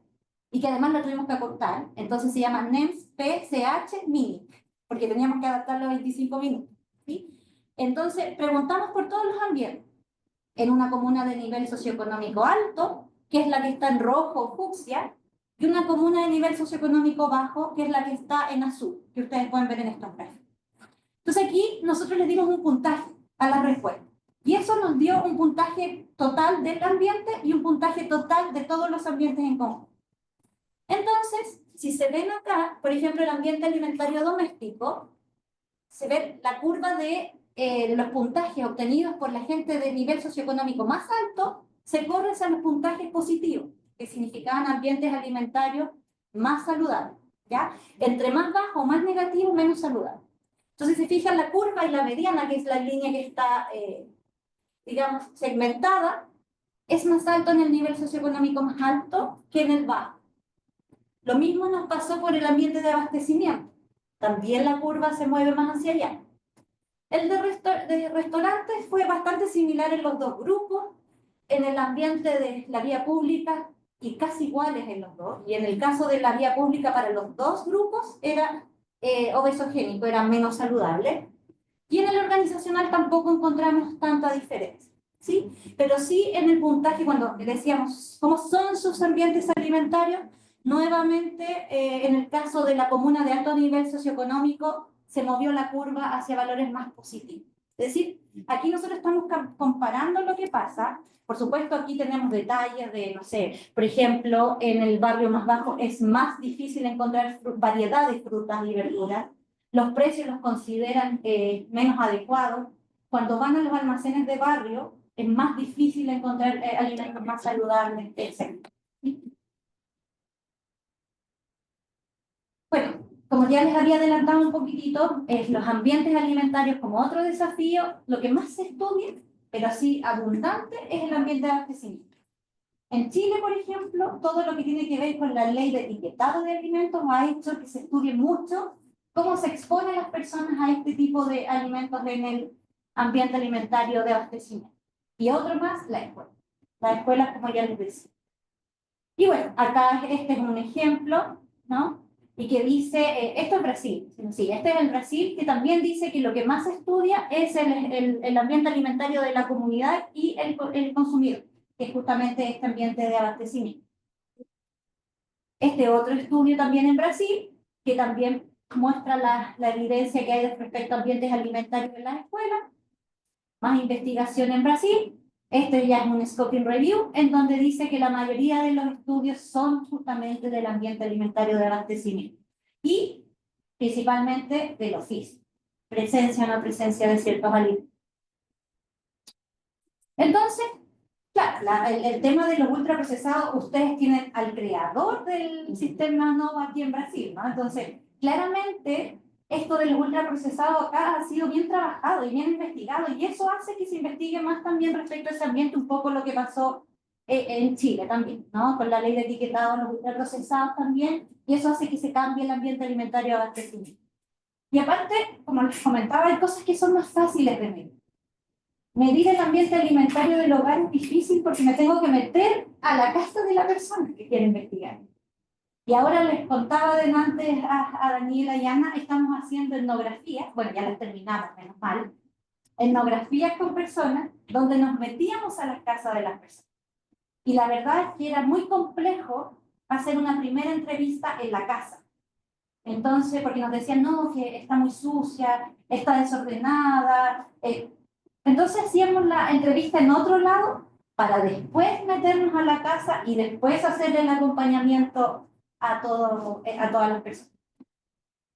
y que además la tuvimos que acortar. Entonces se llama NEMS-P-CH-MINI, porque teníamos que adaptarlo a 25 minutos, ¿sí? Entonces preguntamos por todos los ambientes. En una comuna de nivel socioeconómico alto, que es la que está en rojo o fucsia, y una comuna de nivel socioeconómico bajo, que es la que está en azul, que ustedes pueden ver en estos gráficos. Entonces aquí nosotros les dimos un puntaje a la respuesta. Y eso nos dio un puntaje total del ambiente y un puntaje total de todos los ambientes en conjunto. Entonces, si se ven acá, por ejemplo, el ambiente alimentario doméstico, se ve la curva de los puntajes obtenidos por la gente de nivel socioeconómico más alto, se corre hacia los puntajes positivos, que significaban ambientes alimentarios más saludables, ¿ya? Entre más bajo, más negativo, menos saludable. Entonces, se fijan la curva y la mediana, que es la línea que está, digamos, segmentada, es más alto en el nivel socioeconómico más alto que en el bajo. Lo mismo nos pasó por el ambiente de abastecimiento. También la curva se mueve más hacia allá. El de restaurantes fue bastante similar en los dos grupos, en el ambiente de la vía pública y casi iguales en los dos. Y en el caso de la vía pública para los dos grupos era obesogénico, era menos saludable. Y en el organizacional tampoco encontramos tanta diferencia, ¿sí? Pero sí en el puntaje, cuando decíamos cómo son sus ambientes alimentarios, nuevamente en el caso de la comuna de alto nivel socioeconómico, se movió la curva hacia valores más positivos. Es decir, aquí nosotros estamos comparando lo que pasa. Por supuesto, aquí tenemos detalles de, no sé, por ejemplo, en el barrio más bajo es más difícil encontrar variedad de frutas y verduras. Los precios los consideran menos adecuados. Cuando van a los almacenes de barrio, es más difícil encontrar alimentos más saludables, etc. Bueno, como ya les había adelantado un poquitito, los ambientes alimentarios como otro desafío, lo que más se estudia, pero así abundante, es el ambiente de abastecimiento. En Chile, por ejemplo, todo lo que tiene que ver con la ley de etiquetado de alimentos ha hecho que se estudie mucho cómo se exponen las personas a este tipo de alimentos en el ambiente alimentario de abastecimiento. Y otro más, la escuela. La escuela, como ya les decía. Y bueno, acá este es un ejemplo, ¿no? Y que dice, esto es Brasil, sí, este es el Brasil, que también dice que lo que más se estudia es el ambiente alimentario de la comunidad y el consumidor, que es justamente este ambiente de abastecimiento. Este otro estudio también en Brasil, que también muestra la evidencia que hay respecto a ambientes alimentarios en las escuelas, más investigación en Brasil. Este ya es un scoping review, en donde dice que la mayoría de los estudios son justamente del ambiente alimentario de abastecimiento y principalmente del oficio, presencia o no presencia de ciertos alimentos. Entonces, claro, el tema de los ultraprocesados, ustedes tienen al creador del sistema NOVA aquí en Brasil, ¿no? Entonces, claramente, esto de los ultraprocesados acá ha sido bien trabajado y bien investigado, y eso hace que se investigue más también respecto a ese ambiente, un poco lo que pasó en Chile también, ¿no? Con la ley de etiquetado de los ultraprocesados también, y eso hace que se cambie el ambiente alimentario de abastecimiento. Y aparte, como les comentaba, hay cosas que son más fáciles de medir. Medir el ambiente alimentario del hogar es difícil porque me tengo que meter a la casa de la persona que quiere investigar. Y ahora les contaba antes a Daniela y Ana, estamos haciendo etnografías, bueno, ya las terminamos, menos mal, etnografías con personas donde nos metíamos a las casas de las personas. Y la verdad es que era muy complejo hacer una primera entrevista en la casa. Entonces, porque nos decían, no, que está muy sucia, está desordenada. Entonces hacíamos la entrevista en otro lado para después meternos a la casa y después hacer el acompañamiento a todas las personas.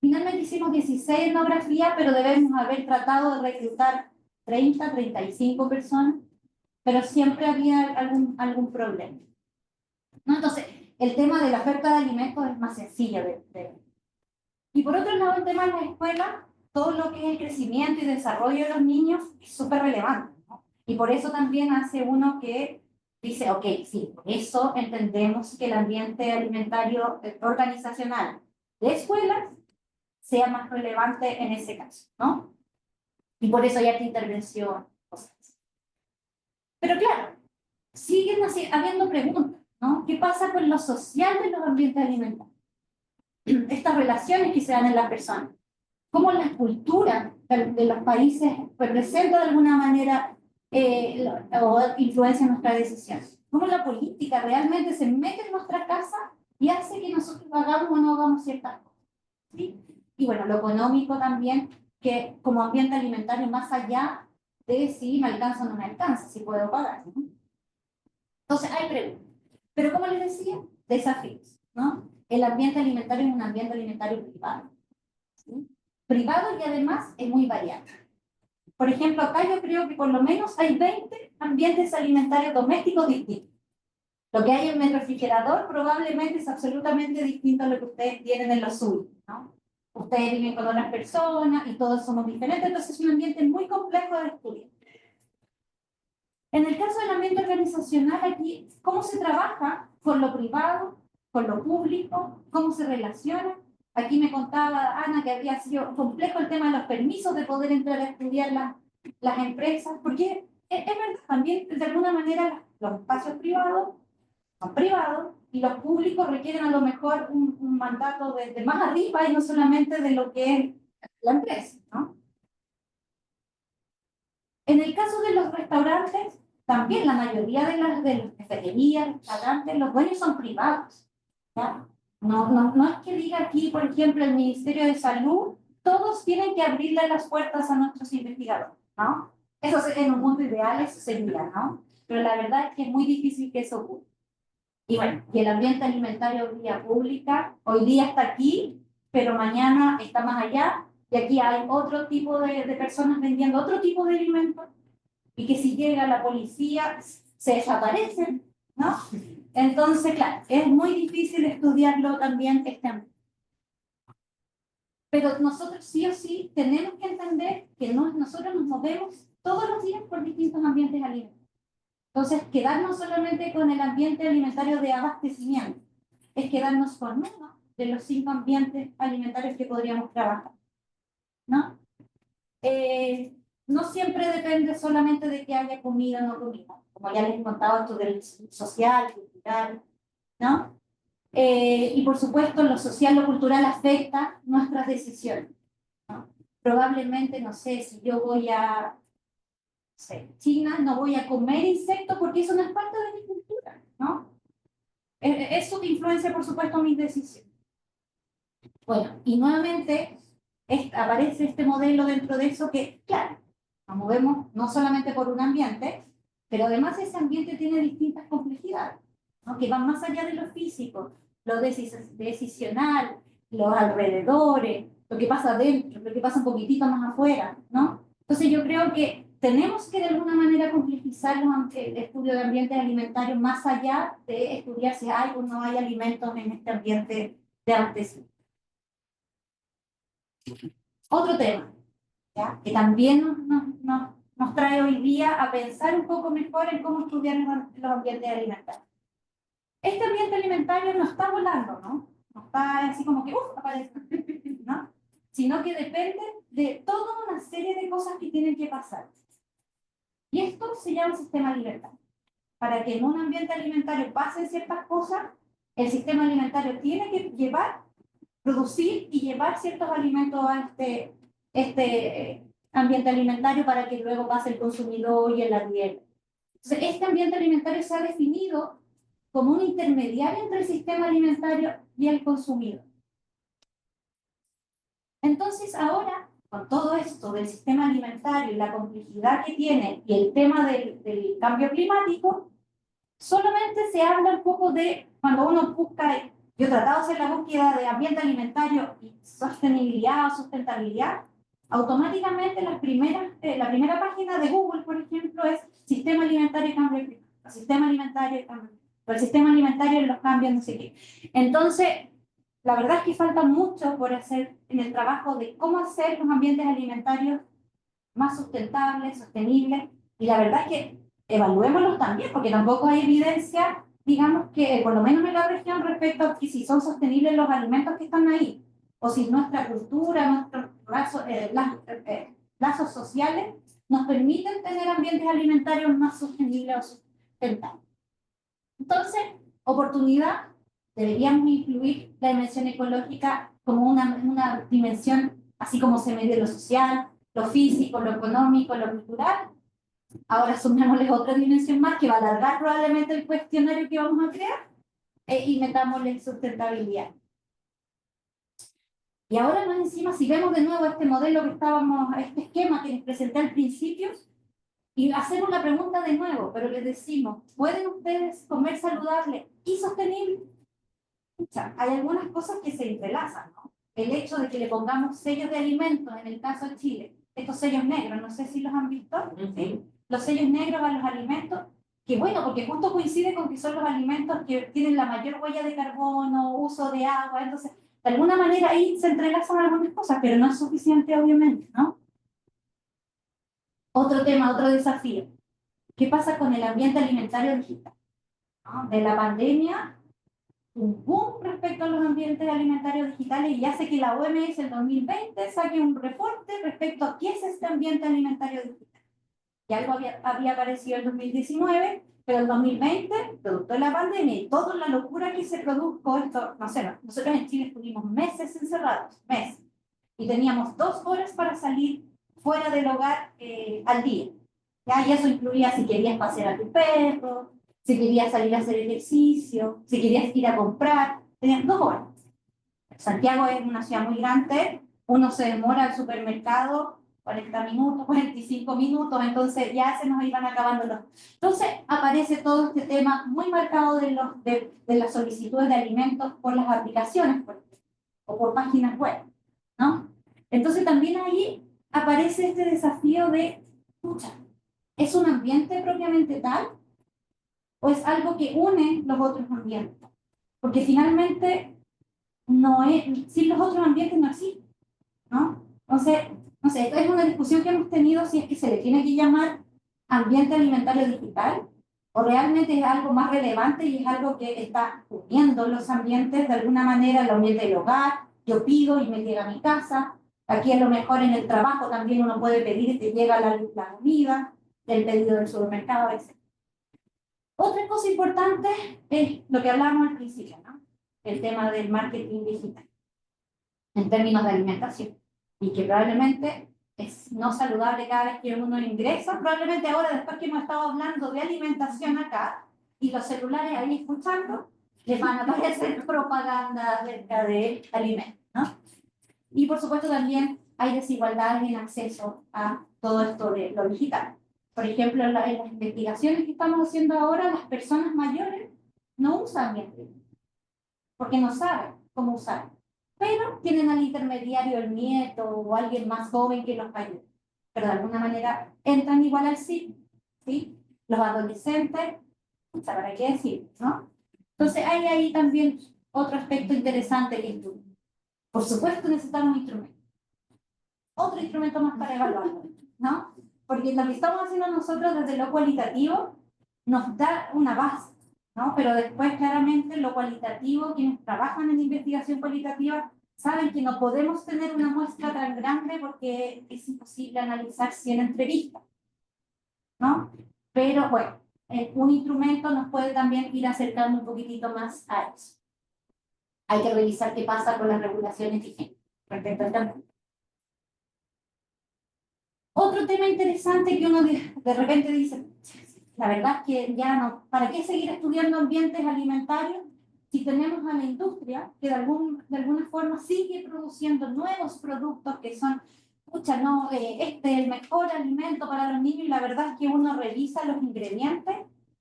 Finalmente hicimos 16 etnografías, pero debemos haber tratado de reclutar 30, 35 personas, pero siempre había algún problema, ¿no? Entonces, el tema de la oferta de alimentos es más sencillo Y por otro lado, el tema de la escuela, todo lo que es el crecimiento y desarrollo de los niños es súper relevante, ¿no? Y por eso también hace uno que dice, ok, sí, por eso entendemos que el ambiente alimentario organizacional de escuelas sea más relevante en ese caso, ¿no? Y por eso hay esta intervención, cosas así. Pero claro, siguen habiendo preguntas, ¿no? ¿Qué pasa con lo social de los ambientes alimentarios? Estas relaciones que se dan en las personas. Cómo la cultura de los países representa de alguna manera o influencia nuestra decisión. Cómo la política realmente se mete en nuestra casa y hace que nosotros hagamos o no hagamos ciertas cosas, ¿sí? Y bueno, lo económico también, que como ambiente alimentario, más allá de si me alcanza o no me alcanza, si puedo pagar, ¿no? Entonces hay preguntas. Pero como les decía, desafíos, ¿no? El ambiente alimentario es un ambiente alimentario privado, ¿sí? Privado y además es muy variado. Por ejemplo, acá yo creo que por lo menos hay 20 ambientes alimentarios domésticos distintos. Lo que hay en el refrigerador probablemente es absolutamente distinto a lo que ustedes tienen en lo suyo, ¿no? Ustedes viven con otras personas y todos somos diferentes, entonces es un ambiente muy complejo de estudiar. En el caso del ambiente organizacional, aquí, ¿cómo se trabaja con lo privado, con lo público? ¿Cómo se relaciona? Aquí me contaba Ana que había sido complejo el tema de los permisos de poder entrar a estudiar las empresas, porque es verdad, también de alguna manera los espacios privados son privados y los públicos requieren a lo mejor un mandato de más arriba y no solamente de lo que es la empresa, ¿no? En el caso de los restaurantes, también la mayoría de las cafeterías, restaurantes, los dueños son privados, ¿ya? No es que diga aquí, por ejemplo, el Ministerio de Salud, todos tienen que abrirle las puertas a nuestros investigadores, ¿no? Eso en un mundo ideal eso sería, ¿no? Pero la verdad es que es muy difícil que eso ocurra. Y bueno, y el ambiente alimentario hoy día pública, hoy día está aquí, pero mañana está más allá, y aquí hay otro tipo de personas vendiendo otro tipo de alimentos, y que si llega la policía se desaparecen, ¿no? Entonces, claro, es muy difícil estudiarlo también este ámbito. Pero nosotros sí o sí tenemos que entender que nosotros nos movemos todos los días por distintos ambientes alimentarios. Entonces, quedarnos solamente con el ambiente alimentario de abastecimiento es quedarnos con uno de los 5 ambientes alimentarios que podríamos trabajar, ¿no? No siempre depende solamente de que haya comida o no comida, como ya les he contado, esto del social, cultural, ¿no? Y por supuesto, lo social, lo cultural afecta nuestras decisiones, ¿no? Probablemente, no sé, si yo voy a China, no voy a comer insectos porque eso no es parte de mi cultura, ¿no? Eso influencia, por supuesto, mis decisiones. Bueno, y nuevamente aparece este modelo dentro de eso que, claro, nos movemos no solamente por un ambiente, pero además ese ambiente tiene distintas complejidades, ¿no? Que van más allá de lo físico, lo decisional, los alrededores, lo que pasa adentro, lo que pasa un poquitito más afuera, ¿no? Entonces yo creo que tenemos que de alguna manera complejizar el estudio de ambientes alimentarios más allá de estudiar si hay o no hay alimentos en este ambiente de abastecimiento. Otro tema, ¿ya? Que también nos trae hoy día a pensar un poco mejor en cómo estudiar los ambientes alimentarios. Este ambiente alimentario no está volando, ¿no? No está así como que, aparece, ¿no? Sino que depende de toda una serie de cosas que tienen que pasar. Y esto se llama sistema alimentario. Para que en un ambiente alimentario pasen ciertas cosas, el sistema alimentario tiene que producir y llevar ciertos alimentos a este ambiente alimentario para que luego pase el consumidor y el arriero. Entonces, este ambiente alimentario se ha definido como un intermediario entre el sistema alimentario y el consumidor. Entonces, ahora, con todo esto del sistema alimentario y la complejidad que tiene y el tema del cambio climático, solamente se habla un poco de cuando uno busca, yo he tratado de hacer la búsqueda de ambiente alimentario y sostenibilidad o sustentabilidad, automáticamente la primera página de Google, por ejemplo, es sistema alimentario y cambio climático, sistema alimentario y cambio climático, el sistema alimentario y los cambios, no sé qué. Entonces, la verdad es que falta mucho por hacer en el trabajo de cómo hacer los ambientes alimentarios más sustentables, sostenibles, y la verdad es que evaluémoslos también, porque tampoco hay evidencia, digamos que por lo menos en la región, respecto a que si son sostenibles los alimentos que están ahí, o si nuestra cultura, nuestros lazos sociales nos permiten tener ambientes alimentarios más sostenibles o sustentables. Entonces, oportunidad, deberíamos incluir la dimensión ecológica como una dimensión, así como se mide lo social, lo físico, lo económico, lo cultural. Ahora sumémosles otra dimensión más que va a alargar probablemente el cuestionario que vamos a crear y metámosle sustentabilidad. Y ahora más encima, si vemos de nuevo este modelo que estábamos, este esquema que les presenté al principio, y hacemos la pregunta de nuevo, pero les decimos, ¿pueden ustedes comer saludable y sostenible? O sea, hay algunas cosas que se entrelazan, ¿no? El hecho de que le pongamos sellos de alimentos, en el caso de Chile, estos sellos negros, no sé si los han visto, ¿sí? Los sellos negros a los alimentos, que bueno, porque justo coincide con que son los alimentos que tienen la mayor huella de carbono, uso de agua, entonces, de alguna manera ahí se entrelazan algunas cosas, pero no es suficiente, obviamente, ¿no? Otro tema, otro desafío. ¿Qué pasa con el ambiente alimentario digital? ¿No? De la pandemia un boom respecto a los ambientes alimentarios digitales y hace que la OMS en 2020 saque un reporte respecto a qué es este ambiente alimentario digital. Y algo había aparecido en 2019, pero en 2020, producto de la pandemia y toda la locura que se produjo, esto, no sé, nosotros en Chile estuvimos meses encerrados, meses, y teníamos 2 horas para salir fuera del hogar al día. ¿Ya? Y eso incluía si querías pasear a tu perro, si querías salir a hacer ejercicio, si querías ir a comprar, tenías 2 horas. Santiago es una ciudad muy grande, uno se demora al supermercado 40 minutos, 45 minutos, entonces ya se nos iban acabando los... Entonces aparece todo este tema muy marcado de las solicitudes de alimentos por las aplicaciones o por páginas web, ¿no? Entonces también ahí aparece este desafío de, escucha, ¿es un ambiente propiamente tal o es algo que une los otros ambientes? Porque finalmente no es, sin los otros ambientes no existe, ¿no? Entonces, no sé, esta es una discusión que hemos tenido si es que se le tiene que llamar ambiente alimentario digital o realmente es algo más relevante y es algo que está uniendo los ambientes de alguna manera, el ambiente del hogar, yo pido y me llega a mi casa, aquí a lo mejor en el trabajo también uno puede pedir y te llega la comida, el pedido del supermercado, etc. Otra cosa importante es lo que hablábamos al principio, ¿no? El tema del marketing digital en términos de alimentación y que probablemente es no saludable cada vez que uno ingresa, probablemente ahora después que hemos estado hablando de alimentación acá y los celulares ahí escuchando, les van a aparecer propaganda acerca de alimentos, ¿no? Y por supuesto también hay desigualdades en acceso a todo esto de lo digital. Por ejemplo, en las investigaciones que estamos haciendo ahora, las personas mayores no usan bien porque no saben cómo usar, pero tienen al intermediario el nieto o alguien más joven que los ayude. Pero de alguna manera entran igual al sitio, ¿sí? Los adolescentes, ¿para qué decir, no? Entonces hay ahí también otro aspecto interesante que estudiar. Por supuesto necesitamos instrumentos. Otro instrumento más para evaluarlo, ¿no? Porque lo que estamos haciendo nosotros desde lo cualitativo nos da una base, ¿no? Pero después claramente lo cualitativo, quienes trabajan en investigación cualitativa saben que no podemos tener una muestra tan grande porque es imposible analizar 100 entrevistas, ¿no? Pero bueno, un instrumento nos puede también ir acercando un poquitito más a eso. Hay que revisar qué pasa con las regulaciones vigentes respecto al tema. Otro tema interesante que uno de repente dice, la verdad es que ya no, ¿para qué seguir estudiando ambientes alimentarios si tenemos a la industria que de alguna forma sigue produciendo nuevos productos que son, pucha, no, este es el mejor alimento para los niños y la verdad es que uno revisa los ingredientes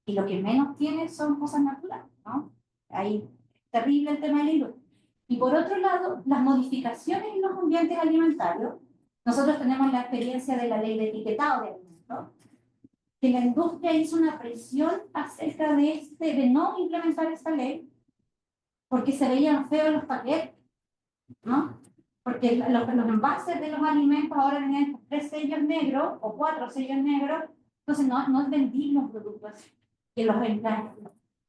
y lo que menos tiene son cosas naturales, ¿no? Ahí, terrible el tema de la industria. Y por otro lado, las modificaciones en los ambientes alimentarios. Nosotros tenemos la experiencia de la ley de etiquetado de alimentos, que la industria hizo una presión acerca de no implementar esta ley, porque se veían feos los paquetes, ¿no? Porque los envases de los alimentos ahora tenían 3 sellos negros o 4 sellos negros, entonces no es vendible los productos, que los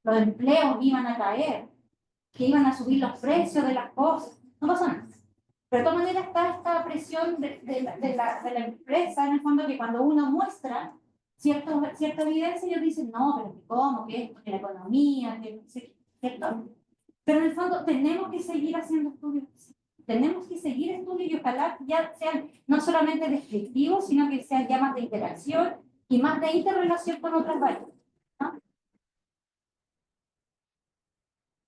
empleos iban a caer, que iban a subir los precios de las cosas, no pasó nada. Pero de todas maneras está esta presión de la empresa, en el fondo, que cuando uno muestra cierta evidencia, ellos dicen, no, pero ¿cómo? ¿Qué es? Que la economía, que, ¿cierto? Pero en el fondo tenemos que seguir haciendo estudios. Tenemos que seguir estudios y ojalá ya sean no solamente descriptivos, sino que sean ya más de interacción y más de interrelación con otras variables, ¿no?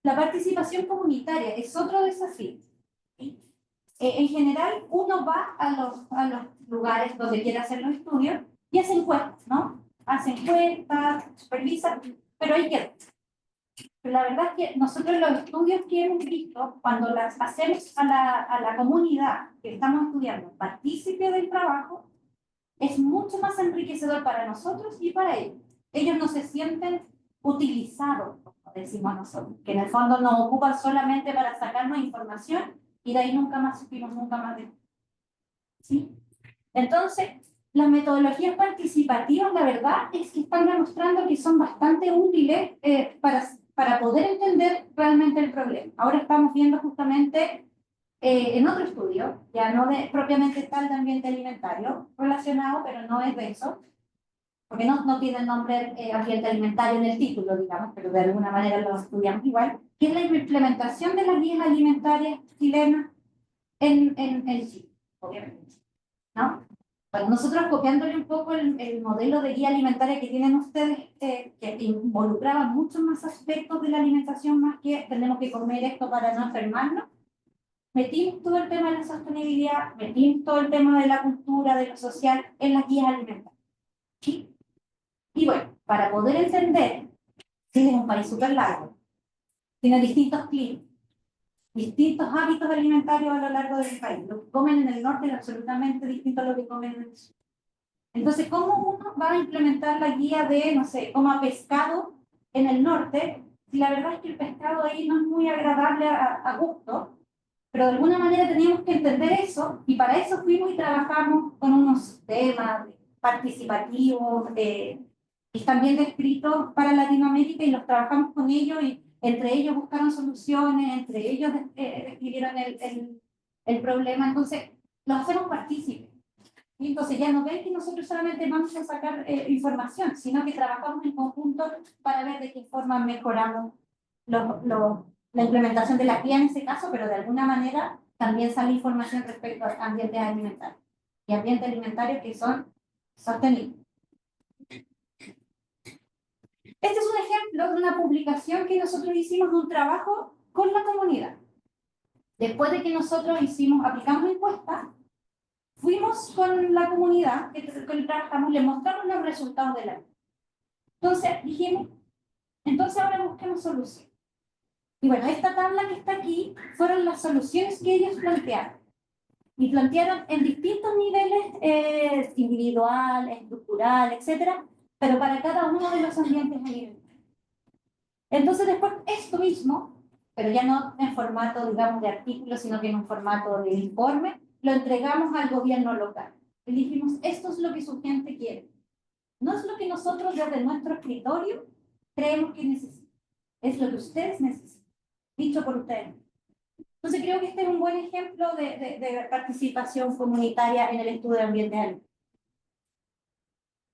La participación comunitaria es otro desafío. ¿Sí? En general, uno va a los lugares donde quiere hacer los estudios y hace encuestas, ¿no? Hace encuestas, supervisa, pero ahí queda. Pero la verdad es que nosotros los estudios que hemos visto, cuando las hacemos a la comunidad que estamos estudiando, partícipe del trabajo, es mucho más enriquecedor para nosotros y para ellos. Ellos no se sienten utilizados, como decimos nosotros, que en el fondo nos ocupan solamente para sacarnos información y de ahí nunca más supimos, nunca más de... ¿Sí? Entonces, las metodologías participativas, la verdad es que están demostrando que son bastante útiles para poder entender realmente el problema. Ahora estamos viendo justamente en otro estudio, ya no propiamente tal de ambiente alimentario relacionado, pero no es de eso, porque no tiene el nombre ambiente alimentario en el título, digamos, pero de alguna manera lo estudiamos igual, que es la implementación de las guías alimentarias chilenas en Chile, obviamente, ¿no? Bueno, nosotros copiándole un poco el modelo de guía alimentaria que tienen ustedes, que involucraba muchos más aspectos de la alimentación, más que tenemos que comer esto para no enfermarnos, metimos todo el tema de la sostenibilidad, metimos todo el tema de la cultura, de lo social, en las guías alimentarias. ¿Sí? Y bueno, para poder entender, Chile es un país súper largo, tiene distintos climas, distintos hábitos alimentarios a lo largo del país. Lo que comen en el norte es absolutamente distinto a lo que comen en el sur. Entonces, ¿cómo uno va a implementar la guía de, no sé, coma pescado en el norte? Si la verdad es que el pescado ahí no es muy agradable a gusto, pero de alguna manera teníamos que entender eso, y para eso fuimos y trabajamos con unos temas participativos, y también descritos para Latinoamérica, y los trabajamos con ellos, y entre ellos buscaron soluciones, entre ellos describieron el problema, entonces los hacemos partícipes. Y entonces ya no ven que nosotros solamente vamos a sacar información, sino que trabajamos en conjunto para ver de qué forma mejoramos la implementación de la guía en ese caso, pero de alguna manera también sale información respecto a ambientes alimentarios y ambientes alimentarios que son sostenibles. Este es un ejemplo de una publicación que nosotros hicimos de un trabajo con la comunidad. Después de que nosotros aplicamos encuestas, fuimos con la comunidad que trabajamos, le mostramos los resultados de la ley. Entonces dijimos, entonces ahora busquemos soluciones. Y bueno, esta tabla que está aquí fueron las soluciones que ellos plantearon. Y plantearon en distintos niveles, individual, estructural, etcétera, pero para cada uno de los ambientes alimentarios. Entonces después esto mismo, pero ya no en formato, digamos, de artículo, sino que en un formato de informe, lo entregamos al gobierno local. Y dijimos, esto es lo que su gente quiere. No es lo que nosotros desde nuestro escritorio creemos que necesitan. Es lo que ustedes necesitan, dicho por ustedes. Entonces creo que este es un buen ejemplo de participación comunitaria en el estudio de ambiente alimentarios.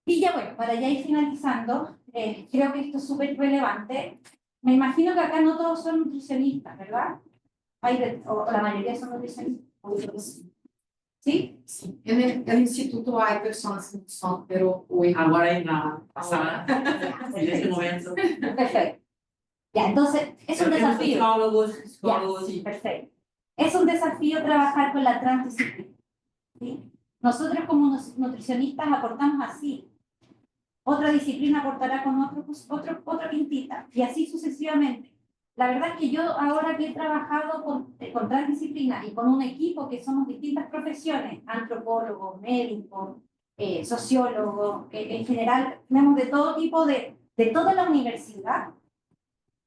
Y ya bueno, para ya ir finalizando, creo que esto es súper relevante. Me imagino que acá no todos son nutricionistas, ¿verdad? O la mayoría son nutricionistas. ¿Sí? Sim. No Instituto hay personas que son, pero hoy. Ahora en la pasada, en este momento. Perfecto. Ya, entonces es un Tenemos desafío. nutriólogos, psicólogos Ya, y perfecto. Es un desafío trabajar con la transdisciplina. ¿Sí? Nosotros como nutricionistas aportamos así. Otra disciplina aportará con otra pintita, y así sucesivamente. La verdad es que yo ahora que he trabajado con transdisciplina y con un equipo que somos distintas profesiones, antropólogos, médicos, sociólogos, en general, tenemos de todo tipo de toda la universidad,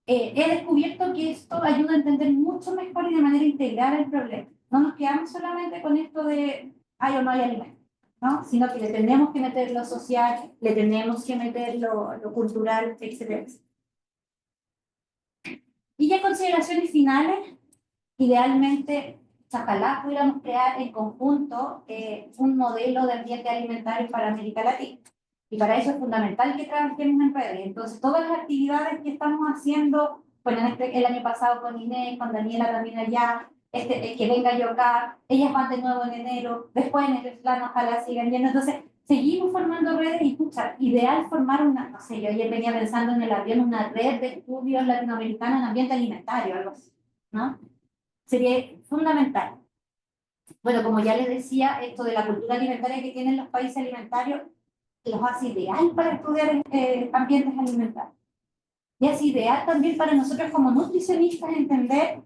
he descubierto que esto ayuda a entender mucho mejor y de manera integral el problema. No nos quedamos solamente con esto de hay o no hay alimentos, ¿no? Sino que le tenemos que meter lo social, le tenemos que meter lo cultural, etc. Y ya consideraciones finales, idealmente, ojalá pudiéramos crear en conjunto un modelo de ambiente alimentario para América Latina. Y para eso es fundamental que trabajemos en redes. Entonces, todas las actividades que estamos haciendo, bueno, el año pasado con Inés, con Daniela también allá, que venga yo acá, ellas van de nuevo en enero, después en el plan ojalá sigan yendo. Entonces, seguimos formando redes y, pucha, ideal formar una, no sé, yo ayer venía pensando en el avión, una red de estudios latinoamericanos en ambiente alimentario, algo así, ¿no? Sería fundamental. Bueno, como ya les decía, esto de la cultura alimentaria que tienen los países alimentarios los hace ideal para estudiar ambientes alimentarios. Y es ideal también para nosotros como nutricionistas entender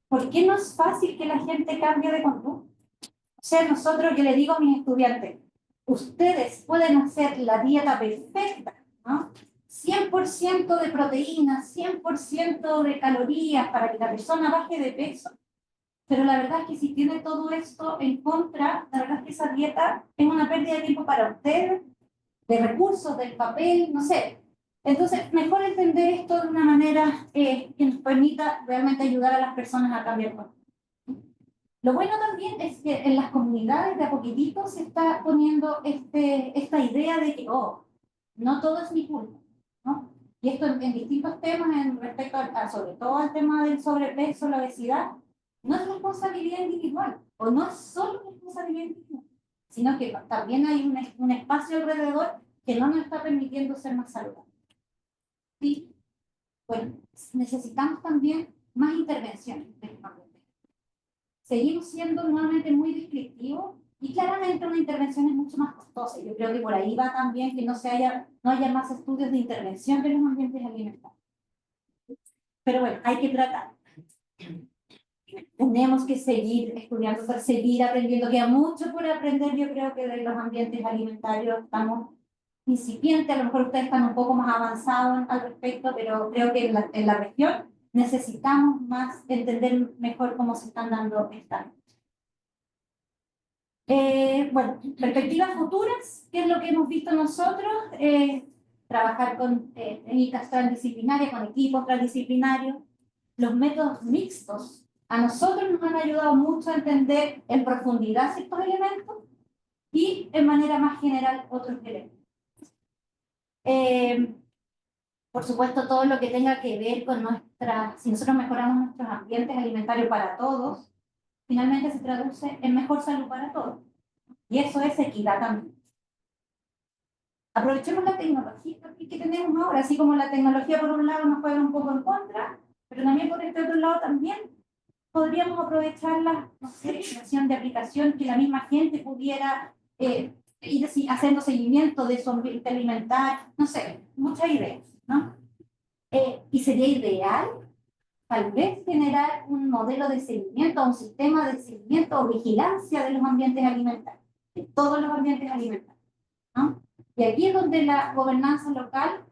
por qué no es fácil que la gente cambie de conducta. O sea, nosotros, yo le digo a mis estudiantes, ustedes pueden hacer la dieta perfecta, ¿no? 100% de proteínas, 100% de calorías para que la persona baje de peso, pero la verdad es que si tiene todo esto en contra, la verdad es que esa dieta es una pérdida de tiempo para ustedes, de recursos, del papel, no sé. Entonces, mejor entender esto de una manera que nos permita realmente ayudar a las personas a cambiar. Lo bueno también es que en las comunidades de a poquitito se está poniendo esta idea de que, oh, no todo es mi culpa, ¿no? Y esto en distintos temas, respecto sobre todo al tema del sobrepeso, la obesidad, no es responsabilidad individual, o no es solo responsabilidad individual, sino que también hay un espacio alrededor que no nos está permitiendo ser más saludables. Sí, bueno, necesitamos también más intervenciones. Seguimos siendo nuevamente muy descriptivos y claramente una intervención es mucho más costosa. Yo creo que por ahí va también que no haya más estudios de intervención de los ambientes alimentarios. Pero bueno, hay que tratar. Tenemos que seguir estudiando, seguir aprendiendo. Queda mucho por aprender, yo creo que de los ambientes alimentarios estamos incipientes, a lo mejor ustedes están un poco más avanzados al respecto, pero creo que en la región necesitamos más entender mejor cómo se están dando estas. Bueno, perspectivas futuras, ¿qué es lo que hemos visto nosotros? Trabajar con técnicas transdisciplinarias, con equipos transdisciplinarios, los métodos mixtos. A nosotros nos han ayudado mucho a entender en profundidad ciertos elementos y en manera más general otros elementos. Por supuesto, todo lo que tenga que ver con si nosotros mejoramos nuestros ambientes alimentarios para todos, finalmente se traduce en mejor salud para todos. Y eso es equidad también. Aprovechemos la tecnología que tenemos ahora, así como la tecnología por un lado nos juega un poco en contra, pero también por este otro lado también podríamos aprovecharla, no sé, creación de aplicación que la misma gente pudiera ir haciendo seguimiento de su ambiente alimentario, no sé, muchas ideas, ¿no? Y sería ideal, tal vez, generar un modelo de seguimiento, un sistema de seguimiento o vigilancia de los ambientes alimentarios, de todos los ambientes alimentarios, ¿no? Y aquí es donde la gobernanza local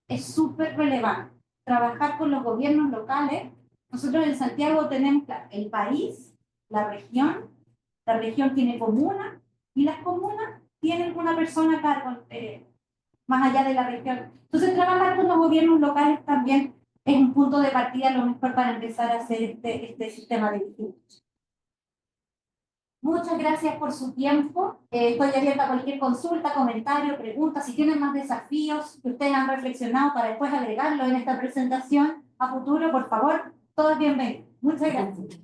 es súper relevante. Trabajar con los gobiernos locales. Nosotros en Santiago tenemos el país, la región tiene comuna y las comunas tienen una persona a cargo más allá de la región. Entonces trabajar con los gobiernos locales también es un punto de partida lo mejor para empezar a hacer este sistema de vigilancia. Muchas gracias por su tiempo. Estoy abierta a cualquier consulta, comentario, pregunta. Si tienen más desafíos que ustedes han reflexionado para después agregarlo en esta presentación a futuro, por favor, todos bienvenidos. Muchas gracias.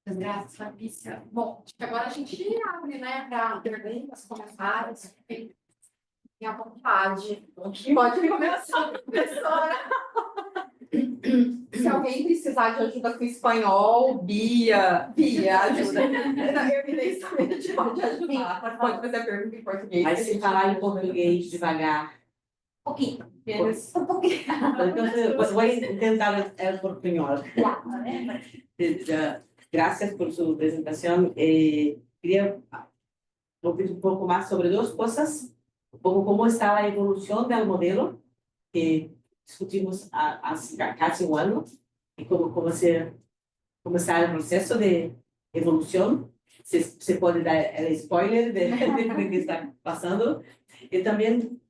Graças, Fabrícia. Bom, acho que agora a gente abre, né, para perguntas, comentários. Fiquem à vontade. Pode começar, professora. Se alguém precisar de ajuda com espanhol, Bia, ajuda. Eu nem sabia de pode ajudar. Pode fazer a pergunta em português. Mas se falar em português devagar. Un poquito. Un poquito. Entonces, pues voy a intentar el portuñol. Gracias por su presentación. Quería oír un poco más sobre dos cosas. Un poco cómo está la evolución del modelo que discutimos hace casi un año y cómo está el proceso de evolución. Se puede dar el spoiler de lo que está pasando. Y también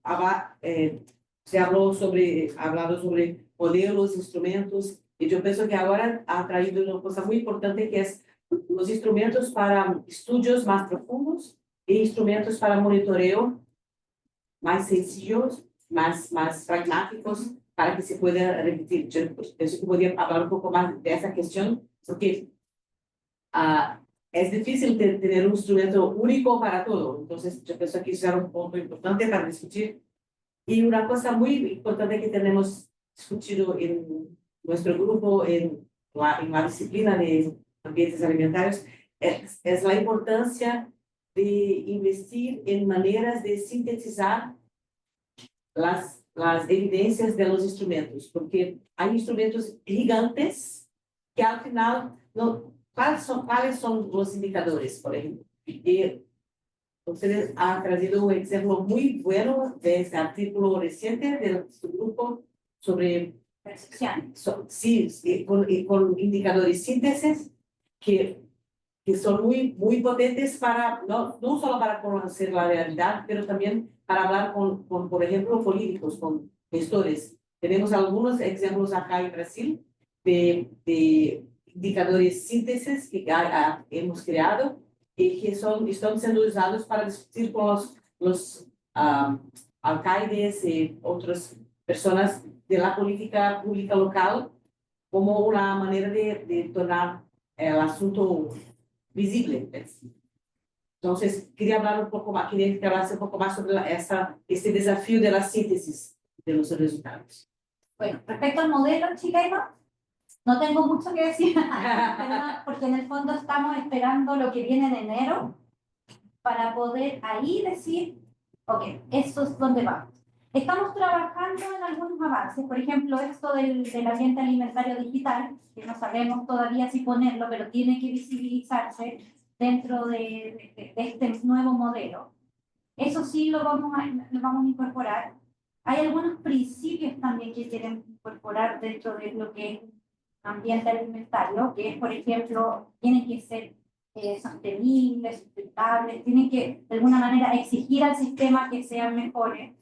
se hablado sobre modelos, instrumentos, y yo pienso que ahora ha traído una cosa muy importante que es los instrumentos para estudios más profundos e instrumentos para monitoreo más sencillos, más pragmáticos, para que se pueda repetir. Yo pienso que podría hablar un poco más de esa cuestión, porque es difícil tener un instrumento único para todo. Entonces, yo pienso que eso era un punto importante para discutir. Y una cosa muy importante que tenemos discutido en nuestro grupo, en la disciplina de ambientes alimentarios, es la importancia de investir en maneras de sintetizar las evidencias de los instrumentos, porque hay instrumentos gigantes que al final, ¿cuáles son los indicadores, por ejemplo? Y ustedes han traído un ejemplo muy bueno de este artículo reciente de su grupo sobre Percepción. sí, con indicadores síntesis que que son muy potentes para, no solo para conocer la realidad, pero también para hablar con, por ejemplo, políticos, con gestores. Tenemos algunos ejemplos acá en Brasil de indicadores síntesis que hemos creado y que están siendo usados para discutir con los alcaldes y otras personas de la política pública local como una manera de tornar el asunto visible. Entonces, quería hablar un poco más, quería que hablase un poco más sobre este desafío de la síntesis de los resultados. Bueno, respecto al modelo, chicas, no tengo mucho que decir, porque en el fondo estamos esperando lo que viene en enero para poder ahí decir, ok, eso es donde vamos. Estamos trabajando en algunos avances, por ejemplo, esto del ambiente alimentario digital, que no sabemos todavía si ponerlo, pero tiene que visibilizarse dentro de este nuevo modelo. Eso sí lo vamos a incorporar. Hay algunos principios también que queremos incorporar dentro de lo que es ambiente alimentario, que es, por ejemplo, tienen que ser sostenibles, sustentables, tienen que, de alguna manera, exigir al sistema que sean mejores.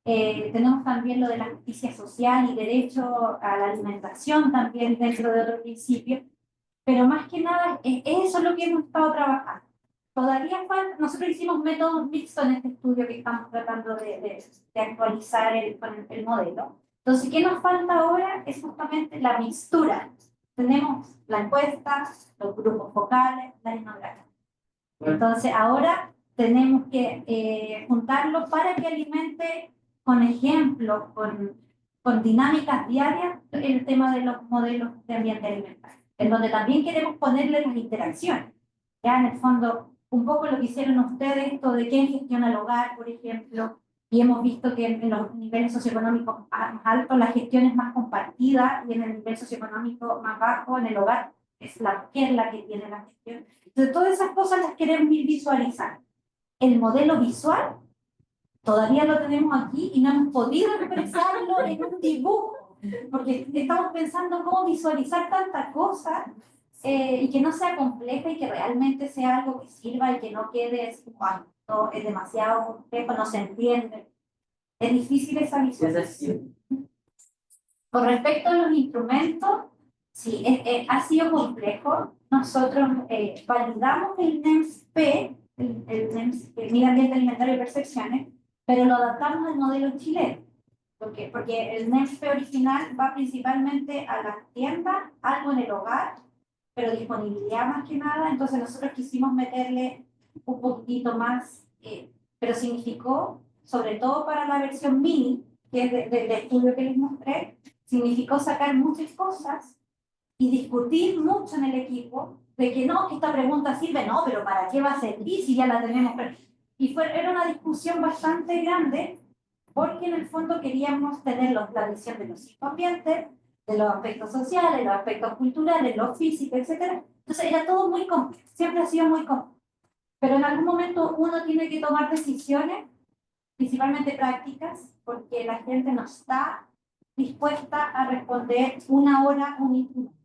Tenemos también lo de la justicia social y derecho a la alimentación también dentro de otros principios, pero más que nada, eso es lo que hemos estado trabajando. Todavía falta, nosotros hicimos métodos mixtos en este estudio que estamos tratando de actualizar el modelo. Entonces, ¿qué nos falta ahora? Es justamente la mixtura. Tenemos la encuesta, los grupos focales, la etnografía. Entonces, ahora tenemos que juntarlo para que alimente con ejemplos, con dinámicas diarias, el tema de los modelos de ambiente alimentario, en donde también queremos ponerle las interacciones. Ya en el fondo, un poco lo que hicieron ustedes, esto de quién gestiona el hogar, por ejemplo, y hemos visto que en los niveles socioeconómicos más altos la gestión es más compartida y en el nivel socioeconómico más bajo, en el hogar, es la mujer la que tiene la gestión. Entonces, todas esas cosas las queremos ir visualizando. El modelo visual todavía lo tenemos aquí y no hemos podido expresarlo en un dibujo, porque estamos pensando cómo visualizar tantas cosas y que no sea compleja y que realmente sea algo que sirva y que no quede cuando es demasiado complejo, no se entiende. Es difícil esa visualización. Con respecto a los instrumentos, sí, ha sido complejo. Nosotros validamos el NEMS-P, el NEMS, el Medio Ambiente Alimentario y Percepciones, pero lo adaptamos al modelo chileno. Porque el NEMS-P original va principalmente a las tiendas, algo en el hogar, pero disponibilidad más que nada. Entonces nosotros quisimos meterle un poquito más, pero significó, sobre todo para la versión mini, que es del estudio que les mostré, significó sacar muchas cosas y discutir mucho en el equipo de que no, que esta pregunta sirve, no, pero ¿para qué va a servir si ya la tenemos? Y era una discusión bastante grande porque en el fondo queríamos tener la visión de los cinco ambientes, de los aspectos sociales, los aspectos culturales, los físicos, etc. Entonces era todo muy complejo, siempre ha sido muy complejo. Pero en algún momento uno tiene que tomar decisiones, principalmente prácticas, porque la gente no está dispuesta a responder una hora un instrumento.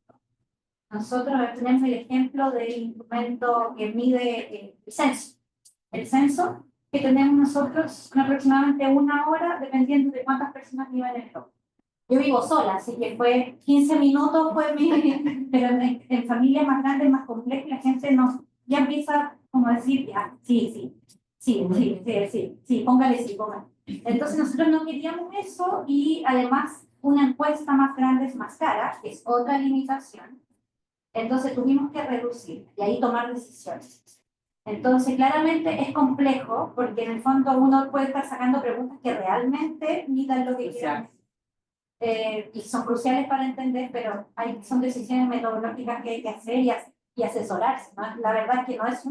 Nosotros tenemos el ejemplo del instrumento que mide el censo. El censo que tenemos nosotros aproximadamente una hora, dependiendo de cuántas personas viven en el bloque. Yo vivo sola, así que fue 15 minutos, pero en familias más grandes, más complejas, la gente ya empieza como a decir, ya, sí, póngale sí, póngale. Entonces nosotros no queríamos eso y además una encuesta más grande es más cara, que es otra limitación. Entonces tuvimos que reducir y ahí tomar decisiones. Entonces claramente es complejo porque en el fondo uno puede estar sacando preguntas que realmente midan lo que quieran. Y son cruciales para entender, pero son decisiones metodológicas que hay que hacer y asesorarse, ¿no? La verdad es que no es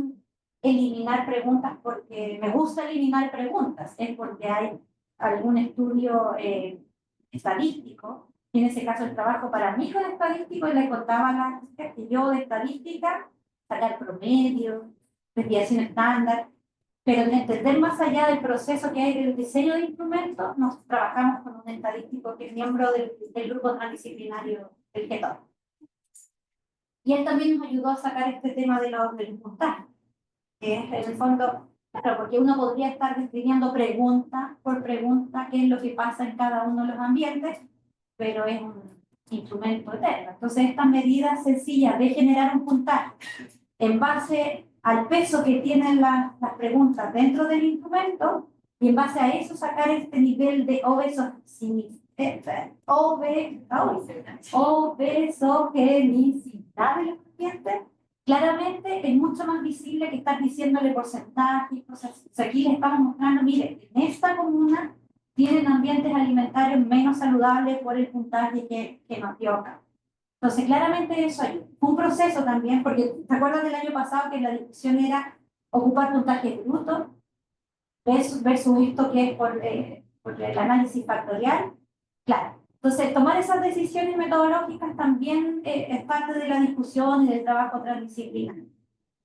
eliminar preguntas porque me gusta eliminar preguntas, es porque hay algún estudio estadístico, y en ese caso el trabajo para mí con estadístico, y le contaba a la chica que yo de estadística, sacar promedio, desviación estándar, pero de entender más allá del proceso que hay del diseño de instrumentos, nos trabajamos con un estadístico que es miembro del grupo transdisciplinario del GETOP. Y él también nos ayudó a sacar este tema de del puntaje, que es en el fondo, claro, porque uno podría estar describiendo pregunta por pregunta qué es lo que pasa en cada uno de los ambientes, pero es un instrumento eterno. Entonces, estas medidas sencillas de generar un puntaje en base al peso que tienen las preguntas dentro del instrumento y en base a eso sacar este nivel de obesogenicidad de los pacientes, claramente es mucho más visible que estar diciéndole porcentaje y cosas así. O sea, aquí le estamos mostrando, mire, en esta comuna tienen ambientes alimentarios menos saludables por el puntaje que nos dio acá. Entonces, claramente eso ayuda. Fue un proceso también, porque ¿te acuerdas del año pasado que la discusión era ocupar puntajes brutos versus esto que es por el análisis factorial? Claro. Entonces, tomar esas decisiones metodológicas también es parte de la discusión y del trabajo transdisciplinar.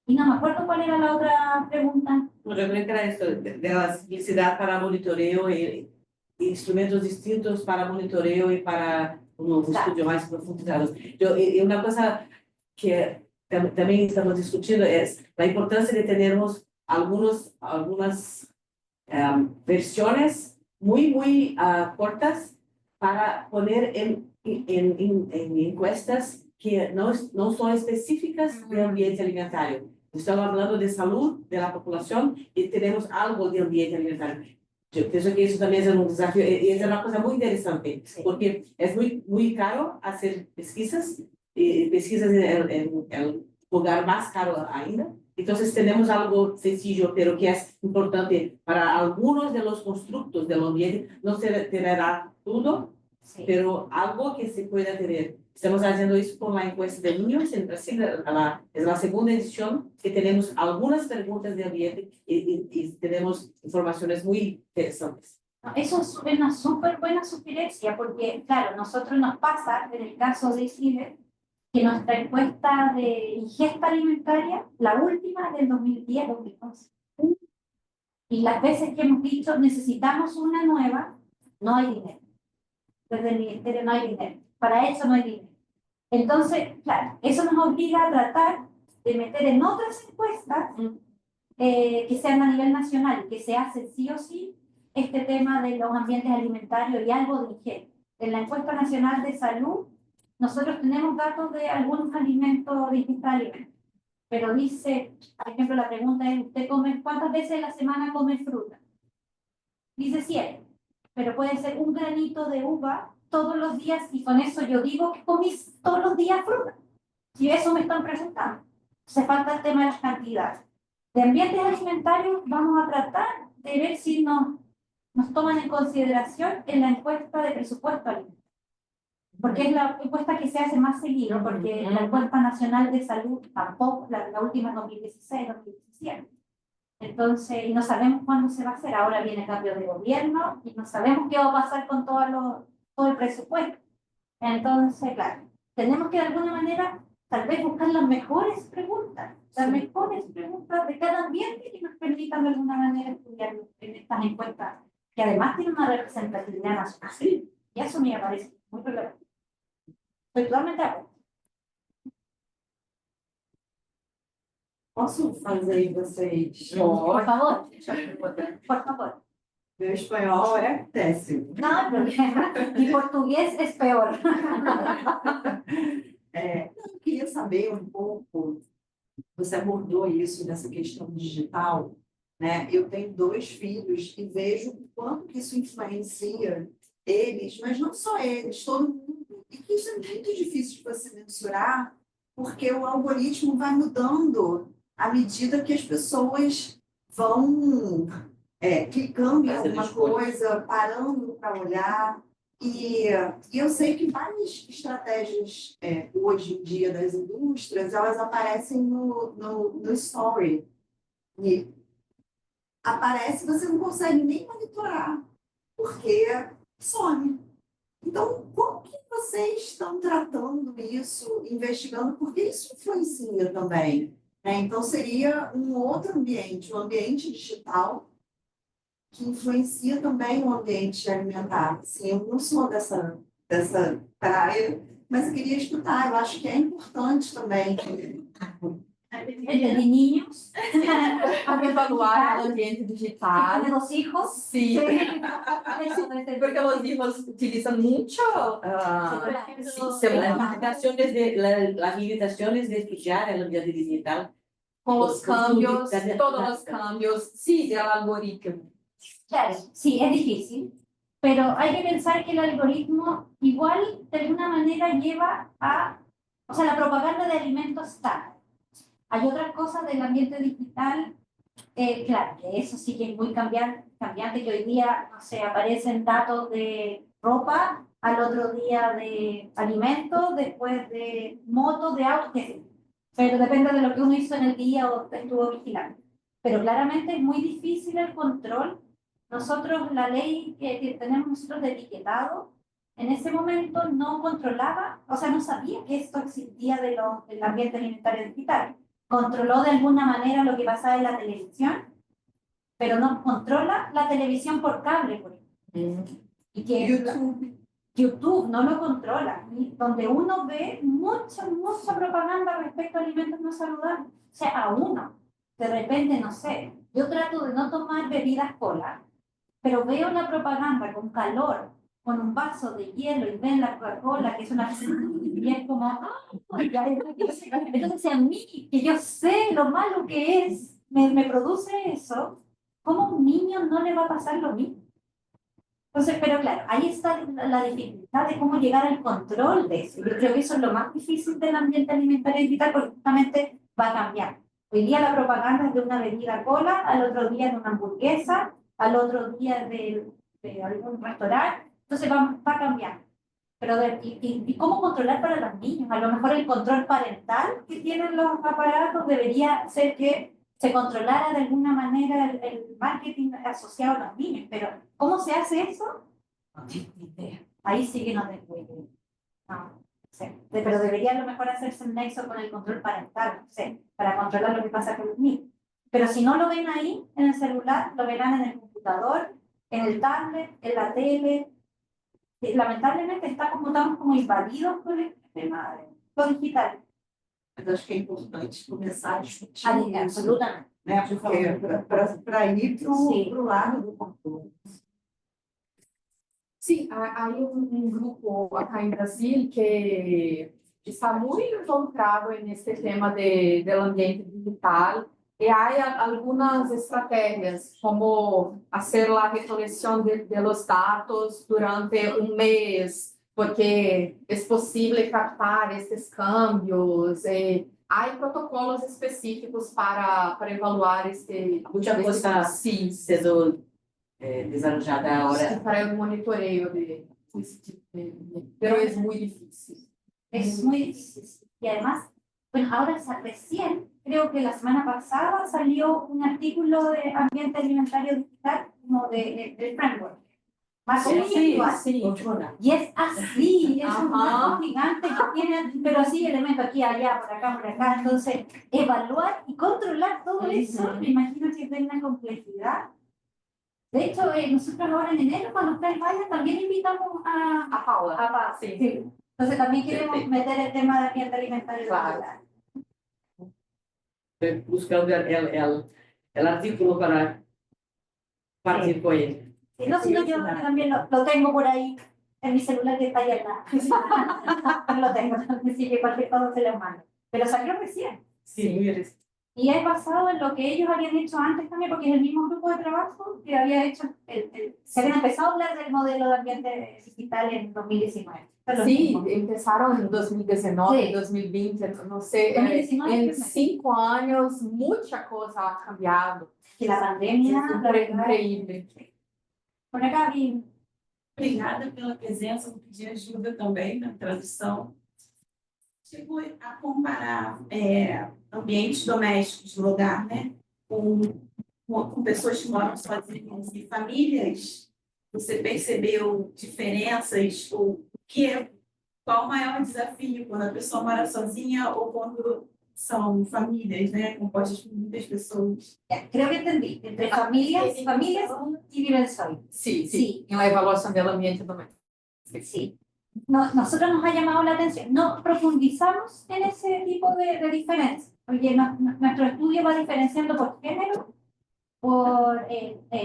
Y no me acuerdo cuál era la otra pregunta. Bueno, yo creo que era esto, de la simplicidad para monitoreo y instrumentos distintos para monitoreo y para un estudio más profundizado. Una cosa que también estamos discutiendo es la importancia de tenernos algunas versiones muy cortas para poner en encuestas que no son específicas de ambiente alimentario. Estamos hablando de salud de la población y tenemos algo de ambiente alimentario. Yo pienso que eso también es un desafío y es una cosa muy interesante, porque es muy caro hacer pesquisas, y pesquisas en el lugar más caro ainda. Entonces tenemos algo sencillo, pero que es importante para algunos de los constructos del ambiente. No se tendrá todo, pero algo que se pueda tener. Estamos haciendo eso con la encuesta de niños en Brasil, es la segunda edición que tenemos algunas preguntas de ambiente y tenemos informaciones muy interesantes. Eso es una súper buena sugerencia, porque, claro, nosotros nos pasa, en el caso de Chile, que nuestra encuesta de ingesta alimentaria, la última es del 2010-2011. Y las veces que hemos dicho necesitamos una nueva, no hay dinero. Desde el ministerio no hay dinero. Para eso no hay dinero. Entonces, claro, eso nos obliga a tratar de meter en otras encuestas que sean a nivel nacional, que se hace sí o sí este tema de los ambientes alimentarios y algo de higiene. En la encuesta nacional de salud, nosotros tenemos datos de algunos alimentos de ingesta de alimentos, pero dice, por ejemplo, la pregunta es, ¿usted come cuántas veces a la semana come fruta? Dice 7, pero puede ser un granito de uva todos los días y con eso yo digo que comís todos los días fruta. Si eso me están presentando. Se falta el tema de las cantidades. De ambientes alimentarios vamos a tratar de ver si nos toman en consideración en la encuesta de presupuesto alimentario. Porque es la encuesta que se hace más seguido, porque la encuesta nacional de salud tampoco, la última es 2016, 2017. Entonces, y no sabemos cuándo se va a hacer. Ahora viene cambio de gobierno y no sabemos qué va a pasar con todo el presupuesto. Entonces, claro, tenemos que de alguna manera tal vez buscar las mejores preguntas de cada ambiente que nos permitan de alguna manera estudiar en estas encuestas, que además tienen una representatividad nacional. Y eso me parece muy relevante. Estoy totalmente de acuerdo. Posso fazer vocês? Por favor. Por favor. Meu espanhol é péssimo. No hay problema. Mi portugués es peor. Eu queria saber um pouco, você abordou isso nessa questão digital, né? Eu tenho 2 filhos e vejo o quanto que isso influencia eles, mas não só eles, todo mundo. E que isso é muito difícil de você mensurar, porque o algoritmo vai mudando à medida que as pessoas vão clicando em alguma coisa, parando para olhar. E eu sei que várias estratégias hoje em dia das indústrias, elas aparecem no story. E aparece, você não consegue nem monitorar, porque some. Então, como que vocês estão tratando isso, investigando? Porque isso influencia também, né? Então, seria um outro ambiente, um ambiente digital, que influencia também o ambiente alimentar. Assim, eu não sou dessa praia, Mas eu queria estudar, eu acho que é importante também. De niños, Para evaluar el ambiente de digital. los hijos. Sí, Eso es el- porque los hijos utilizan mucho celular Las limitaciones de estudiar el ambiente digital. con los cambios, Cada- todos los cambios, sí, del algoritmo. Claro, sí, es difícil, pero hay que pensar que el algoritmo igual de alguna manera lleva a, o sea, la propaganda de alimentos está. Hay otras cosas del ambiente digital, claro, que eso sí que es muy cambiante, que hoy día, no sé, aparecen datos de ropa, al otro día de alimentos, después de motos, de autos, qué sé yo. Pero depende de lo que uno hizo en el día o estuvo vigilando. Pero claramente es muy difícil el control. Nosotros, la ley que tenemos nosotros de etiquetado, en ese momento no controlaba, o sea, no sabía que esto existía del ambiente alimentario digital. Controló de alguna manera lo que pasaba en la televisión, pero no controla la televisión por cable, por ejemplo. Y que YouTube no lo controla, y donde uno ve mucha propaganda respecto a alimentos no saludables. O sea, a uno, de repente, no sé, yo trato de no tomar bebidas cola, pero veo la propaganda con calor, con un vaso de hielo y ven la Coca-Cola, que es una... Y es como, entonces a mí, que yo sé lo malo que es, me produce eso, ¿cómo a un niño no le va a pasar lo mismo? Entonces, pero claro, ahí está la dificultad de cómo llegar al control de eso. Yo creo que eso es lo más difícil del ambiente alimentario digital, porque justamente va a cambiar. Hoy día la propaganda es de una bebida cola, al otro día de una hamburguesa, al otro día de algún restaurante, entonces va a cambiar. Pero ¿y cómo controlar para los niños? A lo mejor el control parental que tienen los aparatos debería ser que se controlara de alguna manera el marketing asociado a los niños, pero ¿cómo se hace eso? No tengo idea. Ahí sí que no tengo idea. No sé. Pero debería a lo mejor hacerse un nexo con el control parental, no sé, para controlar lo que pasa con los niños. Pero si no lo ven ahí, en el celular, lo verán en el computador, en el tablet, en la tele. Lamentablemente estamos como invadidos por el tema de lo digital. Mas acho que é importante começar a discutir isso, Absolutamente. né? Porque para ir Sim. para o lado do controle. Sí, hay un grupo acá en Brasil que está muy involucrado en este tema del ambiente digital y hay algunas estrategias como hacer la recolección de los datos durante un mes, porque es posible captar estos cambios. Hay protocolos específicos para evaluar Mucha cosa sí, siendo desarrollada ahora. para el monitoreo pero es muy difícil. Es muy difícil. Y además, bueno, ahora recién, creo que la semana pasada salió un artículo de ambiente alimentario digital como del framework. Más conceptual. Sí. Y es así, es un Ajá. marco gigante que tiene, pero así elementos aquí, allá, por acá. Entonces, evaluar y controlar todo eso, me imagino que tiene una complejidad. De hecho, nosotros ahora en enero, cuando ustedes vayan, también invitamos A Paula. a Paz. Sí. Sí. Entonces también queremos Perfecto. meter el tema de ambiente alimentario. Claro. Estoy buscando el artículo para partir con él. Si no, yo también lo tengo por ahí en mi celular que está ahí al lado. Lo tengo, así que cualquier cosa se lo mando. Pero salió recién. Sí, muy reciente. Y es basado en lo que ellos habían hecho antes también, porque es el mismo grupo de trabajo que había hecho, se habían empezado a hablar del modelo de ambiente digital en 2019. Sí, empezaron en 2019, Sí. 2020, no sé. 2019, En 5 años, mucha cosa ha cambiado. Que la pandemia, la verdad, Increíble. por acá vi. Obrigada pela presença, vou pedir ajuda também na tradução. Chego a comparar ambientes domésticos do lugar, né, com pessoas que moram sozinhas e famílias. Você percebeu diferenças ou qual o maior desafio quando a pessoa mora sozinha ou quando são famílias, né, compostas por muitas pessoas? Creo que entendí. Entre familias y viven solos. Sí, Sí. en la evaluación del ambiente doméstico. Sí. nosotros nos ha llamado la atención. No profundizamos en ese tipo de diferencias. Oye, nuestro estudio va diferenciando por género, por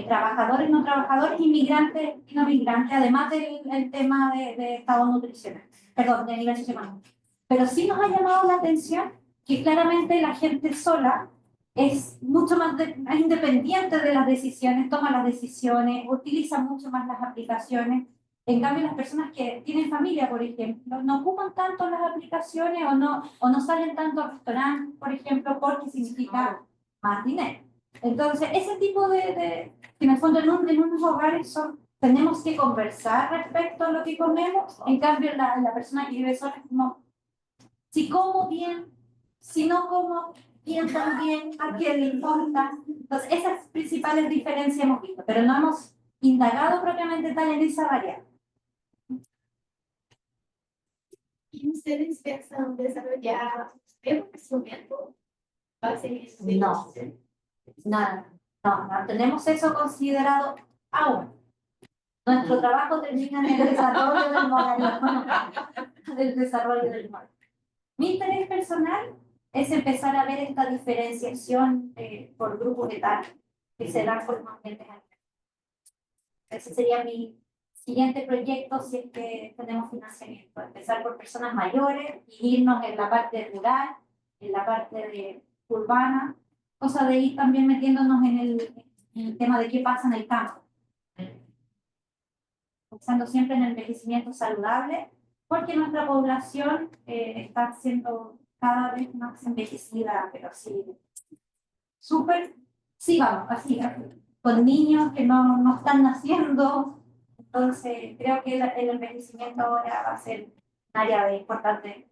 trabajadores, no trabajadores, inmigrantes y no migrantes, además del tema de estado nutricional, perdón, de nivel socioeconómico. Pero sí nos ha llamado la atención que claramente la gente sola es mucho más independiente de las decisiones, toma las decisiones, utiliza mucho más las aplicaciones. En cambio, las personas que tienen familia, por ejemplo, no ocupan tanto las aplicaciones o no salen tanto al restaurante, por ejemplo, porque significa más dinero. Entonces, ese tipo que en el fondo en unos hogares tenemos que conversar respecto a lo que comemos. En cambio, la persona que vive sola es como, si como bien, si no como bien también, ¿a quién le importa? Entonces, esas principales diferencias hemos visto, pero no hemos indagado propiamente tal en esa variable. ¿Y ustedes piensan desarrollar un instrumento para seguir eso? No, nada, no tenemos eso considerado aún. Nuestro trabajo termina en el desarrollo del modelo, del desarrollo del modelo. Mi interés personal es empezar a ver esta diferenciación por grupos etarios que se dan por los ambientes altos. Ese sería mi siguiente proyecto si es que tenemos financiamiento. Empezar por personas mayores y irnos en la parte rural, en la parte urbana, cosa de ir también metiéndonos en el tema de qué pasa en el campo. Pensando siempre en el envejecimiento saludable, porque nuestra población está siendo cada vez más envejecida, pero sí, súper, sí, vamos, así, con niños que no están naciendo. Entonces, creo que el envejecimiento ahora va a ser un área importante.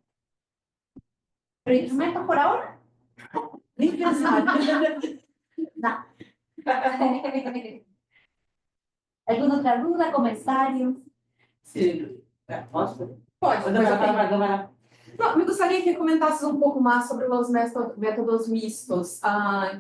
¿Pero instrumentos por ahora? No. ¿Alguna otra duda, comentario? Sí, posso? Pode, Vou depois eu dar tenho. para Não, me gostaria que comentases um pouco mais sobre os métodos mistos.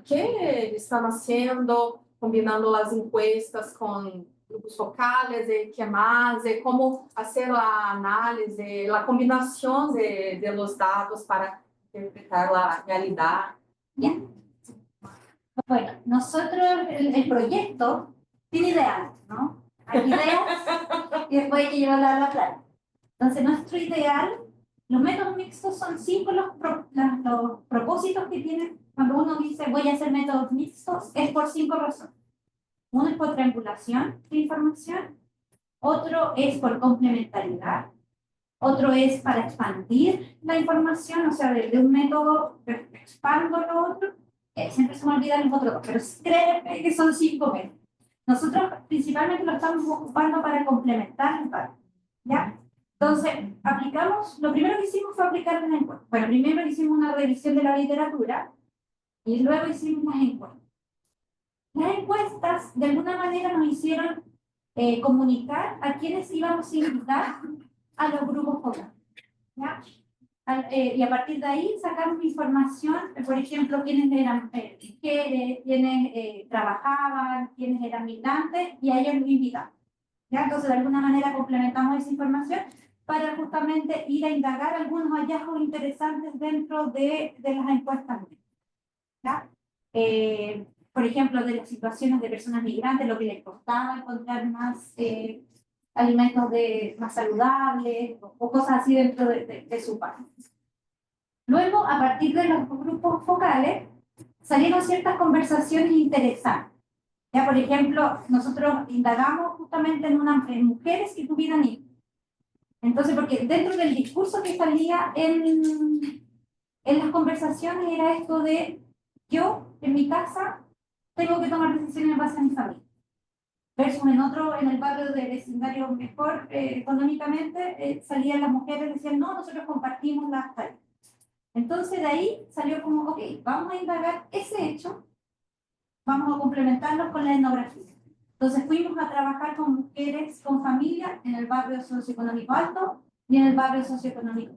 ¿Qué están haciendo, combinando las encuestas con grupos focales? ¿Qué más? ¿Cómo hacer la análisis, la combinación de los datos para interpretar la realidad? Ya. Bueno, nosotros, el proyecto tiene ideales, ¿no? Hay ideas y después hay que llevarla a la práctica. Entonces, nuestro ideal, los métodos mixtos son 5 los propósitos que tienen. Cuando uno dice voy a hacer métodos mixtos, es por 5 razones. Uno es por triangulación de información, otro es por complementariedad, otro es para expandir la información, o sea, de un método expando lo otro. Siempre se me olvidan los otros dos, pero créeme que son 5 métodos. Nosotros principalmente lo estamos ocupando para complementar el par, ¿ya? Entonces, lo primero que hicimos fue aplicar las encuestas. Bueno, primero hicimos una revisión de la literatura y luego hicimos las encuestas. Las encuestas, de alguna manera, nos hicieron comunicar a quienes íbamos a invitar a los grupos focales, ¿ya? Y a partir de ahí sacamos información, por ejemplo, quiénes eran mujeres, quiénes trabajaban, quiénes eran migrantes, y a ellos los invitamos. ¿Ya? Entonces, de alguna manera complementamos esa información para justamente ir a indagar algunos hallazgos interesantes dentro de las encuestas. ¿Ya? Por ejemplo, de las situaciones de personas migrantes, lo que les costaba encontrar más alimentos más saludables o cosas así dentro de su país. Luego, a partir de los grupos focales, salieron ciertas conversaciones interesantes. Ya, por ejemplo, nosotros indagamos justamente en mujeres que tuvieran hijos. Entonces, porque dentro del discurso que salía en las conversaciones era esto de yo, en mi casa, tengo que tomar decisiones en base a mi familia. Versus en el barrio de vecindario mejor económicamente, salían las mujeres y decían, no, nosotros compartimos las tareas. Entonces de ahí salió como, ok, vamos a indagar ese hecho, vamos a complementarlo con la etnografía. Entonces fuimos a trabajar con mujeres, con familias, en el barrio socioeconómico alto y en el barrio socioeconómico.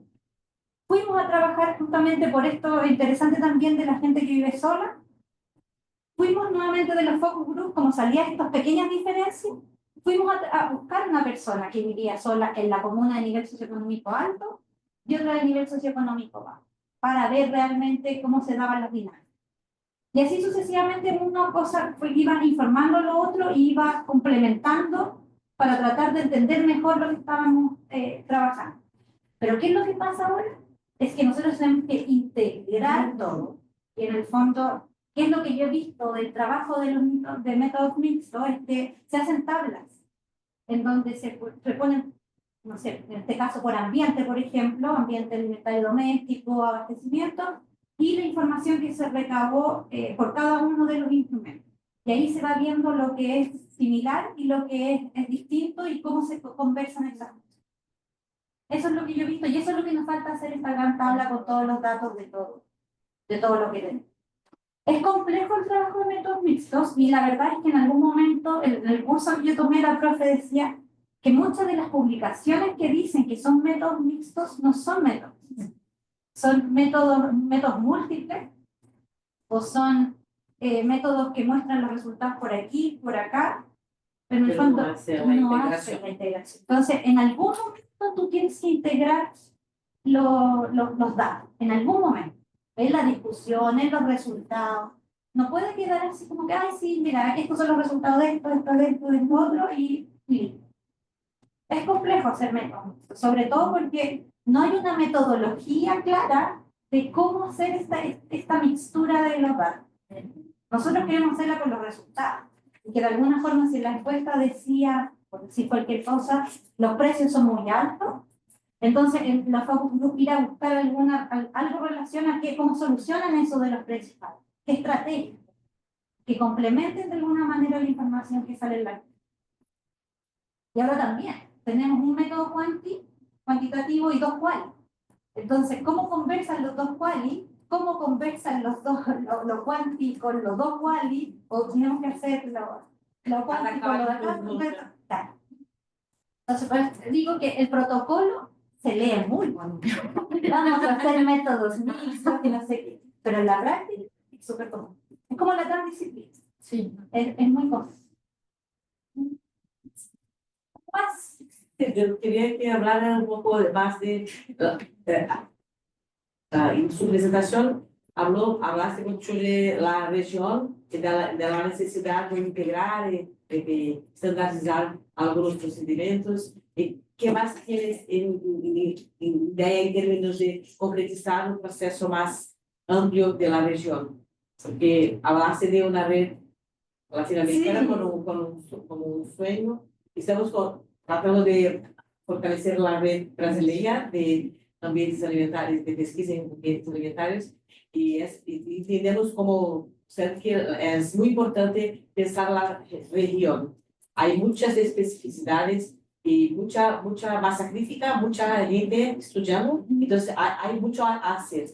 Fuimos a trabajar justamente por esto interesante también de la gente que vive sola. Fuimos nuevamente de los focus group, como salían estas pequeñas diferencias, fuimos a buscar una persona que vivía sola en la comuna de nivel socioeconómico alto y otra de nivel socioeconómico bajo, para ver realmente cómo se daban las dinámicas. Y así sucesivamente una cosa iba informando a lo otro y iba complementando para tratar de entender mejor lo que estábamos trabajando. Pero ¿qué es lo que pasa ahora? Es que nosotros tenemos que integrar todo. Y en el fondo, ¿qué es lo que yo he visto del trabajo de métodos mixtos? Es que se hacen tablas en donde se ponen, no sé, en este caso por ambiente, por ejemplo, ambiente alimentario doméstico, abastecimiento, y la información que se recabó por cada uno de los instrumentos. Y ahí se va viendo lo que es similar y lo que es distinto y cómo se conversan esas cosas. Eso es lo que yo he visto y eso es lo que nos falta hacer esta gran tabla con todos los datos de todo lo que tenemos. Es complejo el trabajo de métodos mixtos y la verdad es que en algún momento, en el curso que yo tomé, la profe decía que muchas de las publicaciones que dicen que son métodos mixtos no son métodos. Son métodos múltiples o son métodos que muestran los resultados por aquí, por acá, pero en el fondo no hacen la integración. Entonces, en algún momento tú tienes que integrar los datos, en algún momento. En la discusión, en los resultados. No puede quedar así como que, ay, sí, mira, estos son los resultados de esto, de esto, otro, y listo. Es complejo hacer métodos, sobre todo porque no hay una metodología clara de cómo hacer esta mixtura de los datos. Nosotros queremos hacerla con los resultados. Y que de alguna forma, si la encuesta decía, por decir cualquier cosa, los precios son muy altos, entonces la focus group ir a buscar algo relacionado a cómo solucionan eso de los precios altos, qué estrategias, que complementen de alguna manera la información que sale en la. Y ahora también tenemos un método cuantitativo y dos quali. Entonces, ¿cómo conversan los dos quali? ¿Cómo conversan los quanti con los dos quali? O tenemos que hacer lo quanti con lo de acá. Entonces, pues, digo que el protocolo se lee muy bonito. Vamos a hacer métodos mixtos y no sé qué. Pero en la práctica es súper común. Es como la transdisciplina. Sí. Es muy común. Más. Yo quería que hablara un poco más en su presentación hablaste mucho de la región y de la necesidad de integrar y de estandarizar algunos procedimientos. ¿Y qué más tienes en idea en términos de concretizar un proceso más amplio de la región? Porque hablaste de una red latinoamericana Sí. con un sueño. Estamos tratando de fortalecer la red brasileña de ambientes alimentarios, de pesquisa en ambientes alimentarios, y entendemos como que es muy importante pensar la región. Hay muchas especificidades y mucha masa crítica, mucha gente estudiando, entonces hay mucho a hacer.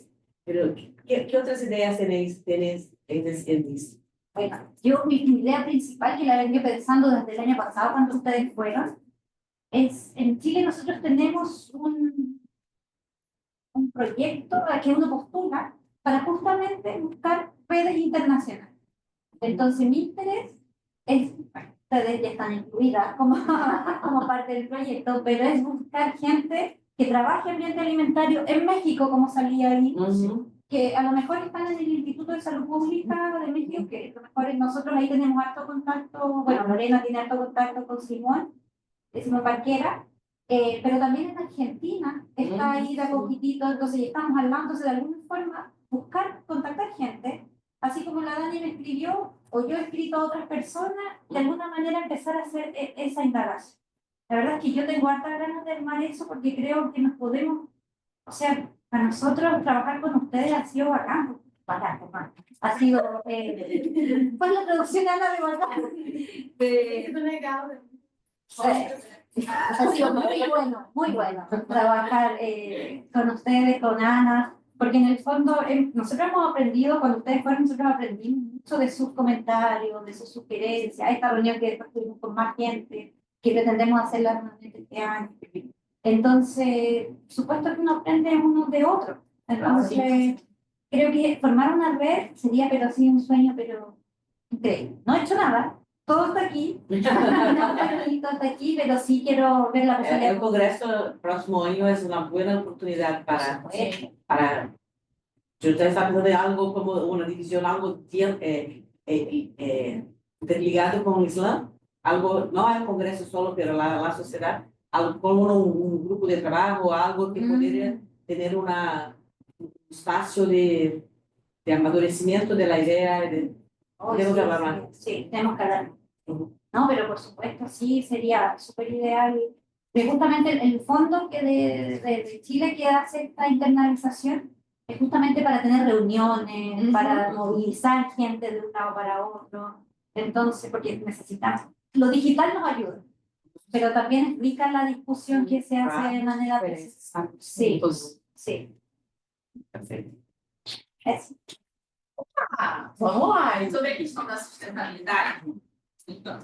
Pero, ¿qué otras ideas tenéis en esto? Bueno, mi idea principal, que la vengo pensando desde el año pasado cuando ustedes fueron, es, en Chile nosotros tenemos un proyecto a que uno postula para justamente buscar redes internacionales. Entonces mi interés es, bueno, ustedes ya están incluidas como parte del proyecto, pero es buscar gente que trabaje ambiente alimentario en México, como salía ahí, que a lo mejor están en el Instituto de Salud Pública de México, que a lo mejor nosotros ahí tenemos harto contacto, bueno, Lorena tiene harto contacto con Simón Barquera, pero también en Argentina está ahí de a poquitito, entonces ya estamos hablando, entonces de alguna forma contactar gente, así como la Dani me escribió, o yo he escrito a otras personas, de alguna manera empezar a hacer esa indagación. La verdad es que yo tengo harta ganas de armar eso porque creo que nos podemos, o sea, para nosotros trabajar con ustedes ha sido bacán. Ha sido, ¿cuál es la traducción Ana de bacán? Ha sido muy bueno trabajar con ustedes, con Ana, porque en el fondo nosotros hemos aprendido, cuando ustedes fueron, nosotros aprendimos mucho de sus comentarios, de sus sugerencias, esta reunión que después tuvimos con más gente, que pretendemos hacerla nuevamente este año. Entonces, supuesto que uno aprende uno de otro. Entonces, creo que formar una red sería, pero sí, un sueño, pero increíble. No he hecho nada, todo está aquí, todo está aquí, pero sí quiero ver la posibilidad. El Congreso próximo año es una buena oportunidad para yo estaba pensando de algo como una división, algo interligado con el Islam, algo, no al Congreso solo, pero la sociedad, algo como un grupo de trabajo, algo que podría tener un espacio de amadurecimiento de la idea. Tenemos que hablar más. Sí, tenemos que hablar. No, pero por supuesto, sí, sería súper ideal. Pero justamente el fondo que de Chile que hace esta internalización es justamente para tener reuniones, para movilizar gente de un lado para otro. Entonces, porque necesitamos. Lo digital nos ayuda, pero también explica la discusión que se hace de manera presencial. Sí, sí. Perfecto. Eso. Vamos lá. Sobre a questão da sustentabilidade, então,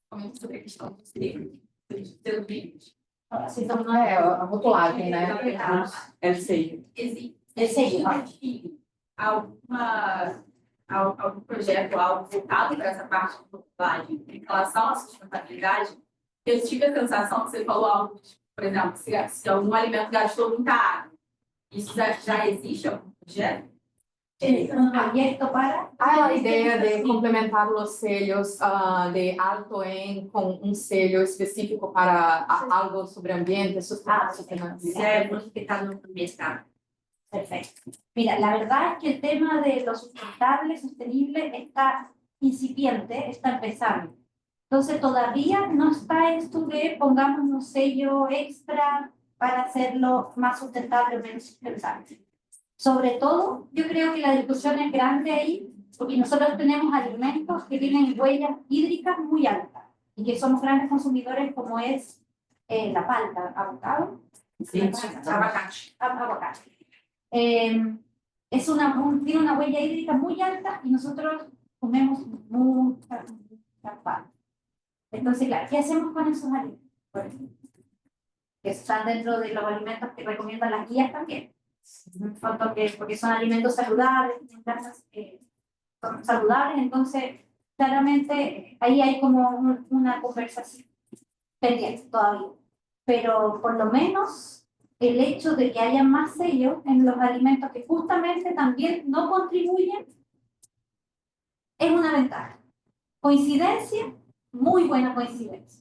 como sobre a questão dos livros, dos livros. A rotulagem, né? El sello. Existe algum projeto, algo voltado para essa parte de rotulagem em relação à sustentabilidade? Eu tive a sensação que você falou algo, tipo, por exemplo, se algum alimento gastou muita água, isso já existe algum projeto? Abierto para. A ideia de complementar os sellos de alto em com um sello específico para algo sobre ambiente, Perfecto. Mira, la verdad es que el tema de lo sustentable, sostenible, está incipiente, está empezando. Entonces todavía no está esto de pongamos un sello extra para hacerlo más sustentable o menos sustentable. Sobre todo, yo creo que la discusión es grande ahí, porque nosotros tenemos alimentos que tienen huellas hídricas muy altas y que somos grandes consumidores, como es la palta, avocado. Sí, Aguacate. Tiene una huella hídrica muy alta y nosotros comemos mucha palta. Entonces, claro, ¿qué hacemos con esos alimentos? Por ejemplo, que están dentro de los alimentos que recomiendan las guías también. Porque son alimentos saludables, son saludables, entonces claramente ahí hay como una conversación pendiente todavía. Pero por lo menos el hecho de que haya más sellos en los alimentos que justamente también no contribuyen es una ventaja. Coincidencia, muy buena coincidencia.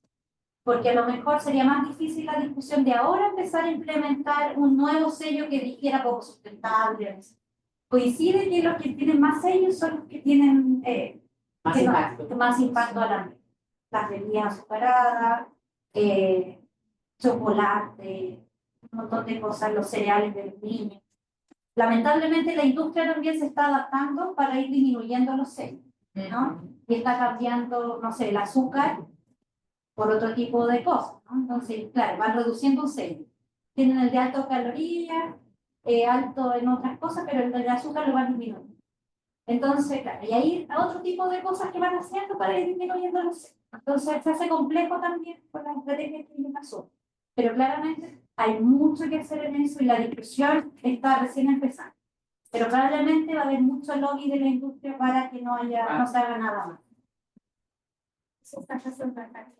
Porque a lo mejor sería más difícil la discusión de ahora empezar a implementar un nuevo sello que dijera poco sustentable. Coincide que los que tienen más sellos son los que tienen más impacto al ambiente. Las bebidas azucaradas, chocolate, un montón de cosas, los cereales de los niños. Lamentablemente la industria también se está adaptando para ir disminuyendo los sellos, ¿no? Y está cambiando, no sé, el azúcar por otro tipo de cosas, ¿no? Entonces, claro, van reduciendo un sello. Tienen el de alto calorías, alto en otras cosas, pero el de azúcar lo van disminuyendo. Entonces, claro, y ahí otro tipo de cosas que van haciendo para ir disminuyendo los sellos. Entonces, se hace complejo también con las estrategias que pasó. Pero claramente hay mucho que hacer en eso y la discusión está recién empezando. Pero probablemente va a haber mucho lobby de la industria para que no se haga nada más. Você está fazendo a carta.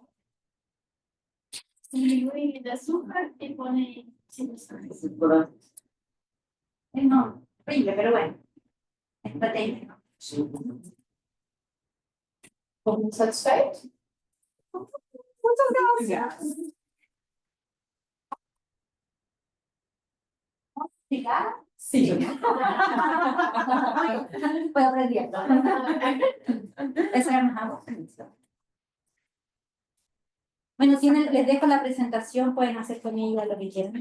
Diminui de azúcar y pone ilustraciones. No, horrible, pero bueno. Estrategia. Todo satisfeito? Muchas gracias. ¿Explicar? Sí. Voy aprendiendo. Eso era más agua. Bueno, les dejo la presentación, pueden hacer con ella lo que quieran.